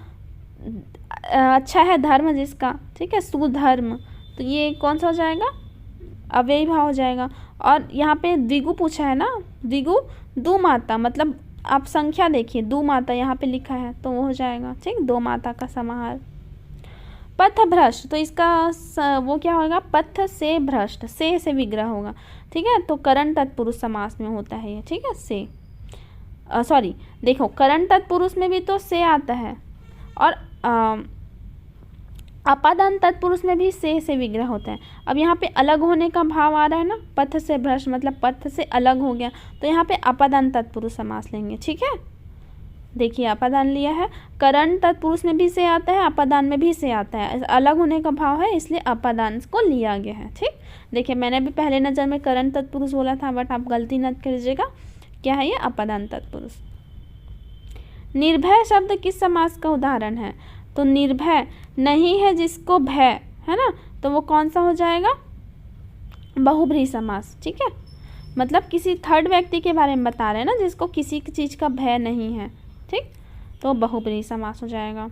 अच्छा है धर्म जिसका, ठीक है, सुधर्म, तो ये कौन सा हो जाएगा, अव्ययी भाव हो जाएगा। और यहाँ पे द्विगु पूछा है ना, द्विगु दो माता, मतलब आप संख्या देखिए, दो माता यहाँ पे लिखा है तो वो हो जाएगा, ठीक, दो माता का समाहार। पथ भ्रष्ट, तो इसका वो क्या होगा, पथ से भ्रष्ट, से विग्रह होगा। ठीक है, तो करण तत्पुरुष समास में होता है ये। ठीक है, से सॉरी देखो, करण तत्पुरुष में भी तो से आता है और अपादान तत्पुरुष में भी से विग्रह होता है। अब यहाँ पे अलग होने का भाव आ रहा है ना, पथ से भ्रष्ट मतलब पथ से अलग हो गया, तो यहाँ पे अपादान तत्पुरुष समास लेंगे। ठीक है, देखिए अपादान लिया है, करण तत्पुरुष में भी से आता है, अपादान में भी से आता है, अलग होने का भाव है इसलिए अपादान को लिया गया है। ठीक, देखिए मैंने भी पहले नज़र में करण तत्पुरुष बोला था, बट आप गलती न कीजिएगा, क्या है ये, अपादान तत्पुरुष। निर्भय शब्द किस समास का उदाहरण है, तो निर्भय नहीं है जिसको भय है ना, तो वो कौन सा हो जाएगा, बहुब्रीहि समास। ठीक है, मतलब किसी थर्ड व्यक्ति के बारे में बता रहे हैं ना, जिसको किसी चीज़ का भय नहीं है। ठीक, तो बहुब्रीहि समास हो जाएगा।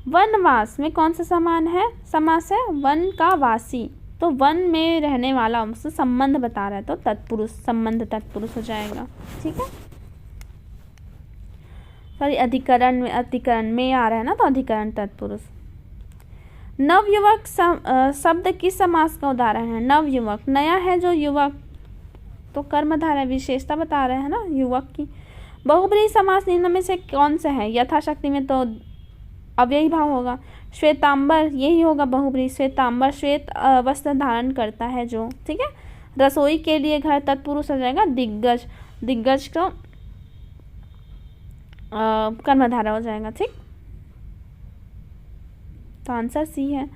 वनवास में कौन सा समान है, समास है, वन का वासी, तो वन में रहने वाला, उससे संबंध बता रहा है, तो तत्पुरुष, संबंध तत्पुरुष हो जाएगा। ठीक है, सॉरी अधिकरण में आ रहा है ना, तो अधिकरण तत्पुरुष। नवयुवक शब्द किस समास का उदाहरण है, नवयुवक, नया है जो युवक, तो कर्मधारय, विशेषता बता रहे हैं ना युवक की। बहुब्रीहि समास निम्न में से कौन सा है, यथाशक्ति में तो अव्ययी भाव होगा। श्वेतांबर, यही होगा बहुब्रीहि, श्वेतांबर श्वेत वस्त्र धारण करता है जो। ठीक है, रसोई के लिए घर तत्पुरुष हो जाएगा। दिग्गज, दिग्गज को कर्मधारय हो जाएगा। ठीक, तो आंसर सी है।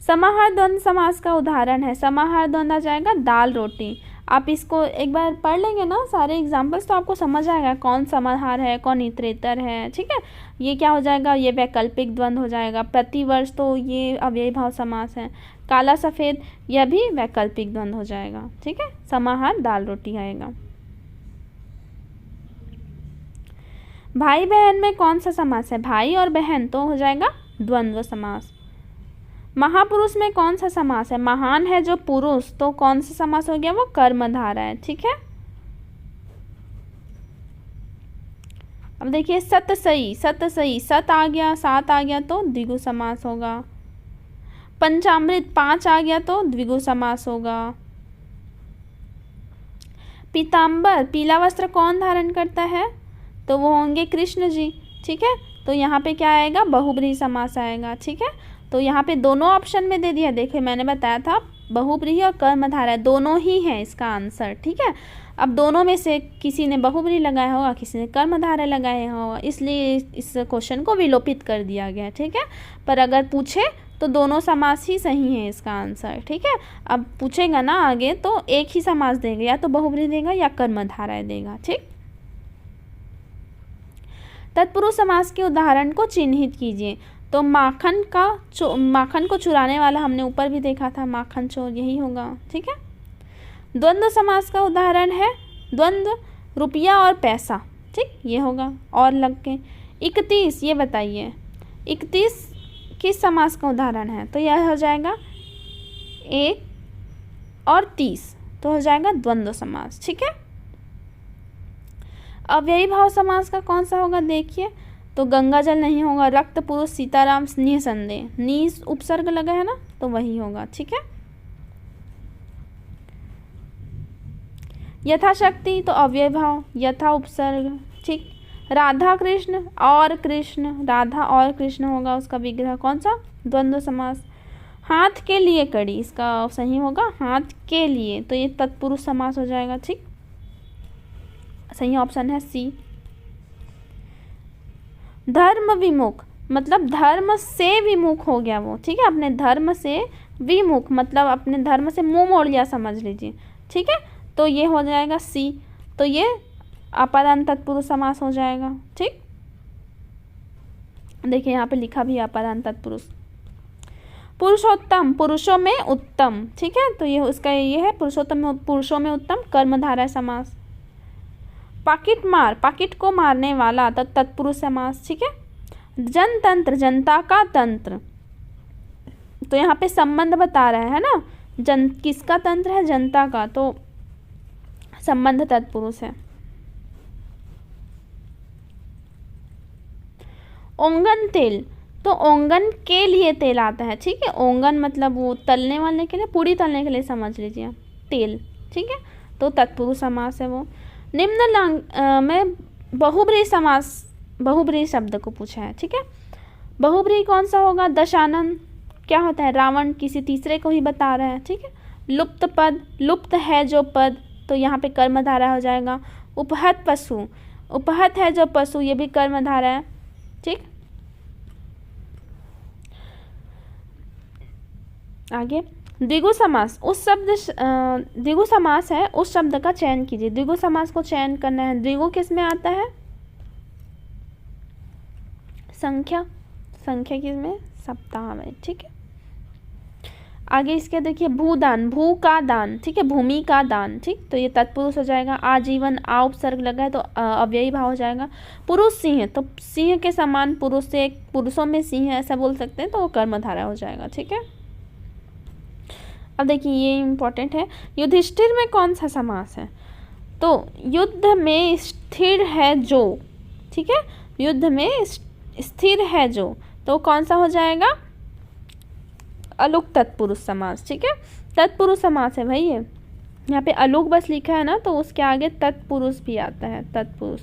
समाहार द्वंद्व समास का उदाहरण है, समाहार द्वंद्व आ जाएगा दाल रोटी। आप इसको एक बार पढ़ लेंगे ना सारे एग्जाम्पल्स, तो आपको समझ आएगा कौन समाहार है कौन इतरेतर है। ठीक है, ये क्या हो जाएगा, ये वैकल्पिक द्वंद्व हो जाएगा। प्रतिवर्ष, तो ये अव्ययी भाव समास है। काला सफ़ेद, यह भी वैकल्पिक द्वंद्व हो जाएगा। ठीक है, समाहार दाल रोटी आएगा। भाई बहन में कौन सा समास है, भाई और बहन, तो हो जाएगा द्वंद्व समास। महापुरुष में कौन सा समास है, महान है जो पुरुष, तो कौन सा समास हो गया, वो कर्मधारय है। ठीक है, अब देखिए सतसई, सतसई, सत आ गया, सात आ गया तो द्विगु समास होगा। पंचामृत, 5 आ गया तो द्विगु समास होगा। पीताम्बर, पीला वस्त्र कौन धारण करता है, तो वो होंगे कृष्ण जी। ठीक है, तो यहाँ पे क्या आएगा, बहुब्रीहि समास आएगा। ठीक है, तो यहाँ पे दोनों ऑप्शन में दे दिया, देखिए मैंने बताया था बहुब्रीहि और कर्मधारय दोनों ही हैं इसका आंसर। ठीक है, अब दोनों में से किसी ने बहुब्रीहि लगाया होगा, किसी ने कर्मधारय लगाया होगा, इसलिए इस क्वेश्चन को विलोपित कर दिया गया। ठीक है, पर अगर पूछे तो दोनों समास ही सही है इसका आंसर। ठीक है, अब पूछेगा ना आगे तो एक ही समास देगा, या तो बहुब्रीहि देगा या कर्मधारय देगा। ठीक, तत्पुरुष समास के उदाहरण को चिन्हित कीजिए, तो माखन को चुराने वाला हमने ऊपर भी देखा था, माखन चोर, यही होगा। ठीक है, द्वंद्व समास का उदाहरण है द्वंद्व, रुपया और पैसा। ठीक, ये होगा, और लग के 31, ये बताइए 31 किस समास का उदाहरण है, तो यह हो जाएगा 1 और 30, तो हो जाएगा द्वंद्व समास। ठीक है, अव्ययी भाव समास का कौन सा होगा, देखिए तो गंगा जल नहीं होगा, रक्त पुरुष सीताराम निसंदेह, नी उपसर्ग लगा है ना, तो वही होगा। ठीक है, यथाशक्ति तो अव्यय भाव, यथा उपसर्ग। ठीक, राधा कृष्ण और कृष्ण, राधा और कृष्ण होगा, उसका विग्रह कौन सा, द्वंद्व समास। हाथ के लिए कड़ी, इसका सही होगा हाथ के लिए, तो ये तत्पुरुष समास हो जाएगा। ठीक, सही ऑप्शन है सी। धर्म विमुख, मतलब धर्म से विमुख हो गया वो। ठीक है, अपने धर्म से विमुख मतलब अपने धर्म से मुंह मोड़ लिया समझ लीजिए। ठीक है, तो ये हो जाएगा सी, तो ये अपादान तत्पुरुष समास हो जाएगा। ठीक, देखिए यहाँ पे लिखा भी है अपादान तत्पुरुष। पुरुषोत्तम, पुरुषों में उत्तम, ठीक है, तो ये उसका ये है पुरुषोत्तम, पुरुषों में उत्तम, कर्मधारय समास। पाकिट मार, पाकिट को मारने वाला, तो तत्पुरुष समास, ठीक है। जनतंत्र, जनता का तंत्र, तो यहाँ पे संबंध बता रहा है ना, किसका तंत्र है, जनता का, तो संबंध तत्पुरुष है। ओंगन तेल, तो ओंगन के लिए तेल आता है, ठीक है, ओंगन मतलब वो तलने वाले के लिए, पूरी तलने के लिए समझ लीजिए तेल, ठीक है, तो तत्पुरुष समास है वो। निम्न में बहुब्रीहि समास, बहुब्रीहि शब्द को पूछा है, ठीक है। बहुब्रीहि कौन सा होगा, दशानन क्या होता है, रावण किसी तीसरे को ही बता रहा है, ठीक है। लुप्त पद, लुप्त है जो पद, तो यहाँ पे कर्मधारा हो जाएगा। उपहत पशु, उपहत है जो पशु, ये भी कर्मधारा है, ठीक। आगे द्विगु समास, उस शब्द द्विगु समास है, उस शब्द का चयन कीजिए। द्विगु समास को चयन करना है। द्विगु किस में आता है, संख्या, संख्या किस में, सप्ताह में, ठीक है। आगे इसके देखिए भूदान, भू का दान, ठीक है, भूमि का दान, ठीक, तो ये तत्पुरुष हो जाएगा। आजीवन, आ उपसर्ग लगा है तो अव्ययी भाव हो जाएगा। पुरुष सिंह, तो सिंह के समान पुरुष से, पुरुषों में सिंह ऐसा बोल सकते हैं, तो वो कर्मधारा हो जाएगा, ठीक है। अब देखिए ये इम्पोर्टेंट है, युधिष्ठिर में कौन सा समास है, तो युद्ध में स्थिर है जो, ठीक है, युद्ध में स्थिर है जो, तो कौन सा हो जाएगा, अलुक तत्पुरुष समास, ठीक है, तत्पुरुष समास है भाई ये। यहाँ पे अलुक बस लिखा है ना, तो उसके आगे तत्पुरुष भी आता है, तत्पुरुष।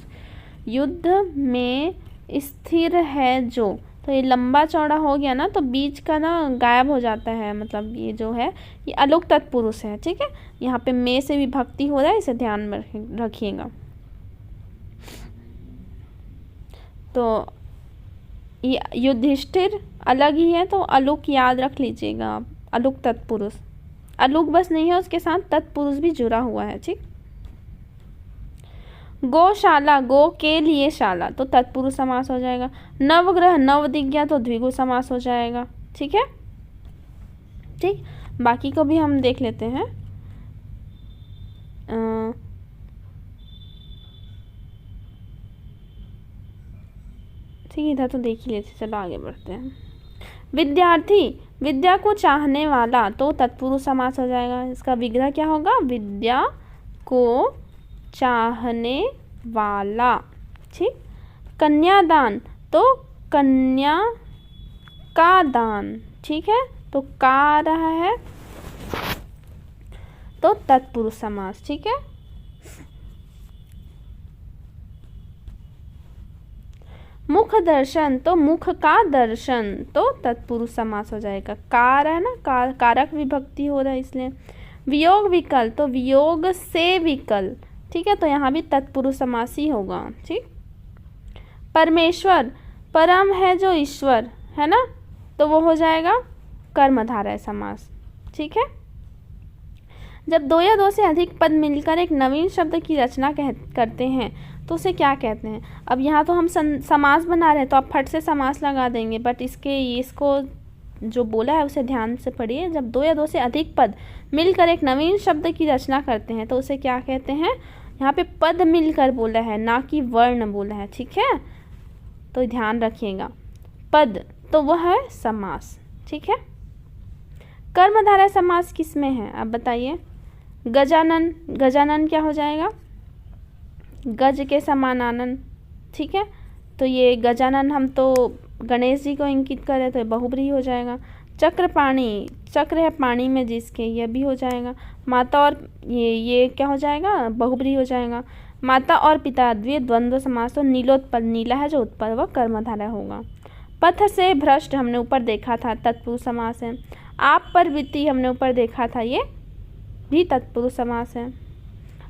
युद्ध में स्थिर है जो, तो ये लंबा चौड़ा हो गया ना, तो बीच का ना गायब हो जाता है, मतलब ये जो है ये अलुक तत्पुरुष है, ठीक है। यहाँ पे में से विभक्ति हो रहा है, इसे ध्यान में रखिएगा। तो ये युधिष्ठिर अलग ही है, तो अलुक याद रख लीजिएगा आप, अलुक तत्पुरुष। अलुक बस नहीं है, उसके साथ तत्पुरुष भी जुड़ा हुआ है, ठीक। गौशाला, गो के लिए शाला, तो तत्पुरुष समास हो जाएगा। नवग्रह, नवदिज्ञा, तो द्विगु समास हो जाएगा, ठीक है, ठीक। बाकी को भी हम देख लेते हैं। ठीक है, इधर तो देख ही लेते, चलो आगे बढ़ते हैं। विद्यार्थी, विद्या को चाहने वाला, तो तत्पुरुष समास हो जाएगा। इसका विग्रह क्या होगा, विद्या को चाहने वाला, ठीक। कन्यादान, तो कन्या का दान, ठीक है, तो का आ रहा है, तो तत्पुरुष समास, ठीक है। मुख दर्शन, तो मुख का दर्शन, तो तत्पुरुष समास हो जाएगा। कार है ना, कारक विभक्ति हो रहा है इसलिए। वियोग विकल, तो वियोग से विकल, ठीक है, तो यहाँ भी तत्पुरुष समास ही होगा, ठीक। परमेश्वर, परम है जो ईश्वर है ना, तो वो हो जाएगा कर्मधारय समास, ठीक है। जब दो या दो से अधिक पद मिलकर एक नवीन शब्द की रचना करते हैं, तो उसे क्या कहते हैं। अब यहाँ तो हम समास बना रहे हैं, तो आप फट से समास लगा देंगे, बट इसको जो बोला है उसे ध्यान से पढ़िए। जब दो या दो से अधिक पद मिलकर एक नवीन शब्द की रचना करते हैं, तो उसे क्या कहते हैं। यहाँ पे पद मिलकर बोला है, ना कि वर्ण बोला है, ठीक है, तो ध्यान रखिएगा। पद, तो वह है समास, ठीक है। कर्मधारय समास किस में है, आप बताइए। गजानन, गजानन क्या हो जाएगा, गज के समान आनंद, ठीक है, तो ये गजानन हम तो गणेश जी को इंकित करें, तो बहुब्रीहि हो जाएगा। चक्रपाणी, चक्र है पानी में जिसके, यह भी हो जाएगा। माता और ये क्या हो जाएगा, बहुब्रीहि हो जाएगा। माता और पिता द्वंद्व समास, तो नीलोत्पल, नीला है जो उत्पल, वह कर्मधारय होगा। पथ से भ्रष्ट, हमने ऊपर देखा था, तत्पुरुष समास है। आप पर बीती, हमने ऊपर देखा था, ये भी तत्पुरुष समास है।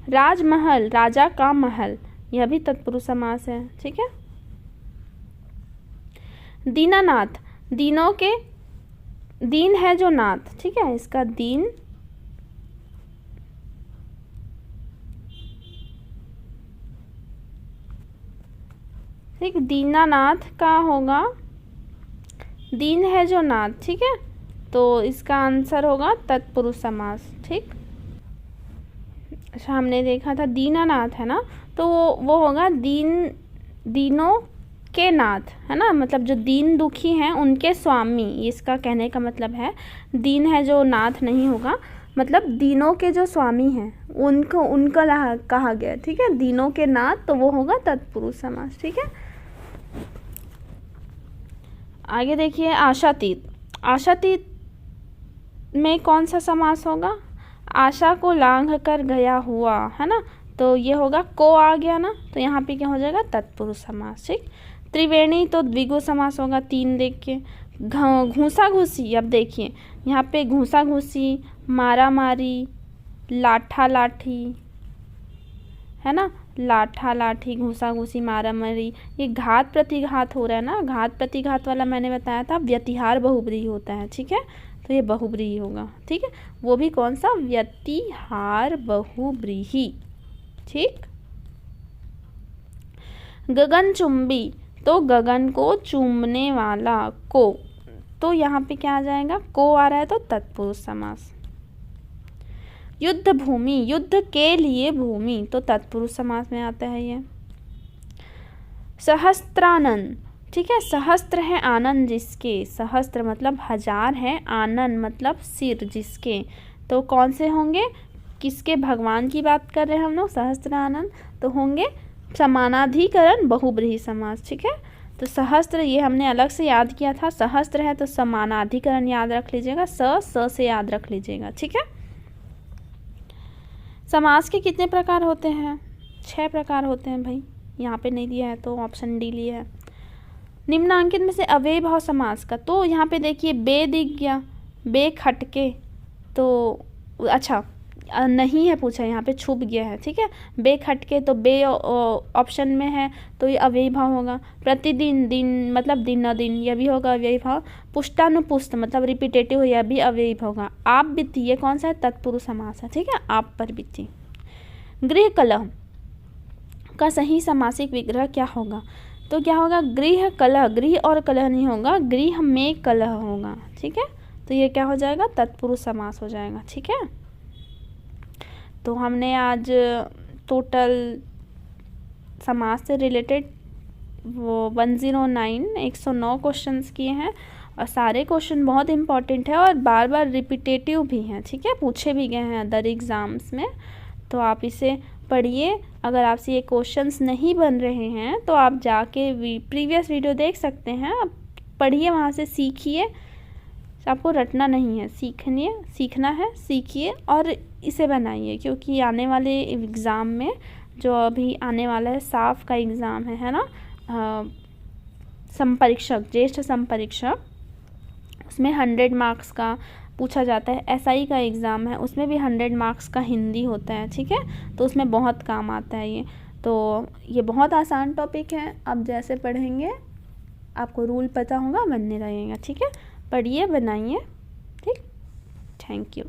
राजमहल, राजा का महल, यह भी तत्पुरुष समास है, ठीक है। दीनानाथ, दीनों के, दीन है जो नाथ, ठीक है, इसका दीन, ठीक, दीनानाथ का होगा, दीन है जो नाथ, ठीक है, तो इसका आंसर होगा तत्पुरुष समास। ठीक, अच्छा हमने देखा था दीनानाथ है ना, तो वो होगा दीनों के नाथ है ना, मतलब जो दीन दुखी हैं उनके स्वामी, इसका कहने का मतलब है। दीन है जो, नाथ नहीं होगा, मतलब दीनों के जो स्वामी हैं उनको उनका कहा गया। ठीक है, दीनों के नाथ, तो वो होगा तत्पुरुष समास। ठीक है, आगे देखिए आशातीत। आशातीत में कौन सा समास होगा? आशा को लांघ कर गया हुआ है ना, तो ये होगा को आ गया ना, तो यहाँ पे क्या हो जाएगा? तत्पुरुष समास। ठीक, त्रिवेणी तो द्विगु समास होगा, 3 देख के। घूसा घूसी, अब देखिए यहाँ पे घूसा घूसी, मारा मारी, लाठा लाठी है ना, लाठा लाठी, घूसा घूसी, मारा मारी, ये घात प्रतिघात हो रहा है ना। घात प्रतिघात वाला मैंने बताया था व्यतिहार बहुब्रीहि होता है। ठीक है, तो ये बहुब्रीहि होगा। ठीक है, वो भी कौन सा? व्यतिहार बहुब्रीहि। ठीक, गगनचुंबी, तो गगन को चूमने वाला को, तो यहाँ पे क्या आ जाएगा? को आ रहा है तो तत्पुरुष समास। युद्ध भूमि, युद्ध के लिए भूमि, तो तत्पुरुष समास में आता है ये। सहस्त्रानन, ठीक है, सहस्त्र है आनंद जिसके, सहस्त्र मतलब 1000 है, आनंद मतलब सिर जिसके, तो कौन से होंगे? किसके? भगवान की बात कर रहे हैं हम लोग। सहस्त्र आनंद तो होंगे समानाधिकरण बहुब्रीहि समास। ठीक है, तो सहस्त्र ये हमने अलग से याद किया था, सहस्त्र है तो समानाधिकरण याद रख लीजिएगा, स से याद रख लीजिएगा। ठीक है, समास के कितने प्रकार होते हैं? 6 प्रकार होते हैं भाई, यहाँ पे नहीं दिया है तो ऑप्शन डी लिया है। निम्नांकित में से अव्ययी भाव समास का, तो यहाँ पे देखिए बे दिख गया, बे खटके, तो अच्छा नहीं है पूछा, यहाँ पे छुप गया है। ठीक है, बे खटके, तो बे ऑप्शन में है तो ये अव्ययी भाव होगा। प्रतिदिन, दिन मतलब दिन दिन, यह भी होगा अव्ययी भाव। पुष्टानुपुष्ट मतलब रिपीटेटिव, यह भी अव्ययी भाव होगा। आप बीती, ये कौन सा है? तत्पुरुष समास है। ठीक है, आप पर बीती। गृह कलह का सही समासिक विग्रह क्या होगा? तो क्या होगा? गृह कलह, गृह और कलह नहीं होगा, गृह में कलह होगा। ठीक है, तो ये क्या हो जाएगा? तत्पुरुष समास हो जाएगा। ठीक है, तो हमने आज टोटल समास से रिलेटेड वो 109 क्वेश्चंस किए हैं, और सारे क्वेश्चन बहुत इंपॉर्टेंट है और बार बार रिपीटेटिव भी हैं। ठीक है, पूछे भी गए हैं अदर एग्ज़ाम्स में, तो आप इसे पढ़िए। अगर आपसे ये क्वेश्चंस नहीं बन रहे हैं तो आप जाके प्रीवियस वीडियो देख सकते हैं, आप पढ़िए, वहाँ से सीखिए। आपको रटना नहीं है, सीखना है, सीखिए और इसे बनाइए, क्योंकि आने वाले एग्ज़ाम में, जो अभी आने वाला है साफ का एग्ज़ाम है ना, संपरीक्षक, ज्येष्ठ संपरीक्षक, उसमें 100 मार्क्स का पूछा जाता है। एसआई का एग्ज़ाम है, उसमें भी 100 मार्क्स का हिंदी होता है। ठीक है, तो उसमें बहुत काम आता है ये। तो ये बहुत आसान टॉपिक है, आप जैसे पढ़ेंगे आपको रूल पता होगा, बनने रहेगा। ठीक है, पढ़िए, बनाइए। ठीक, थैंक यू।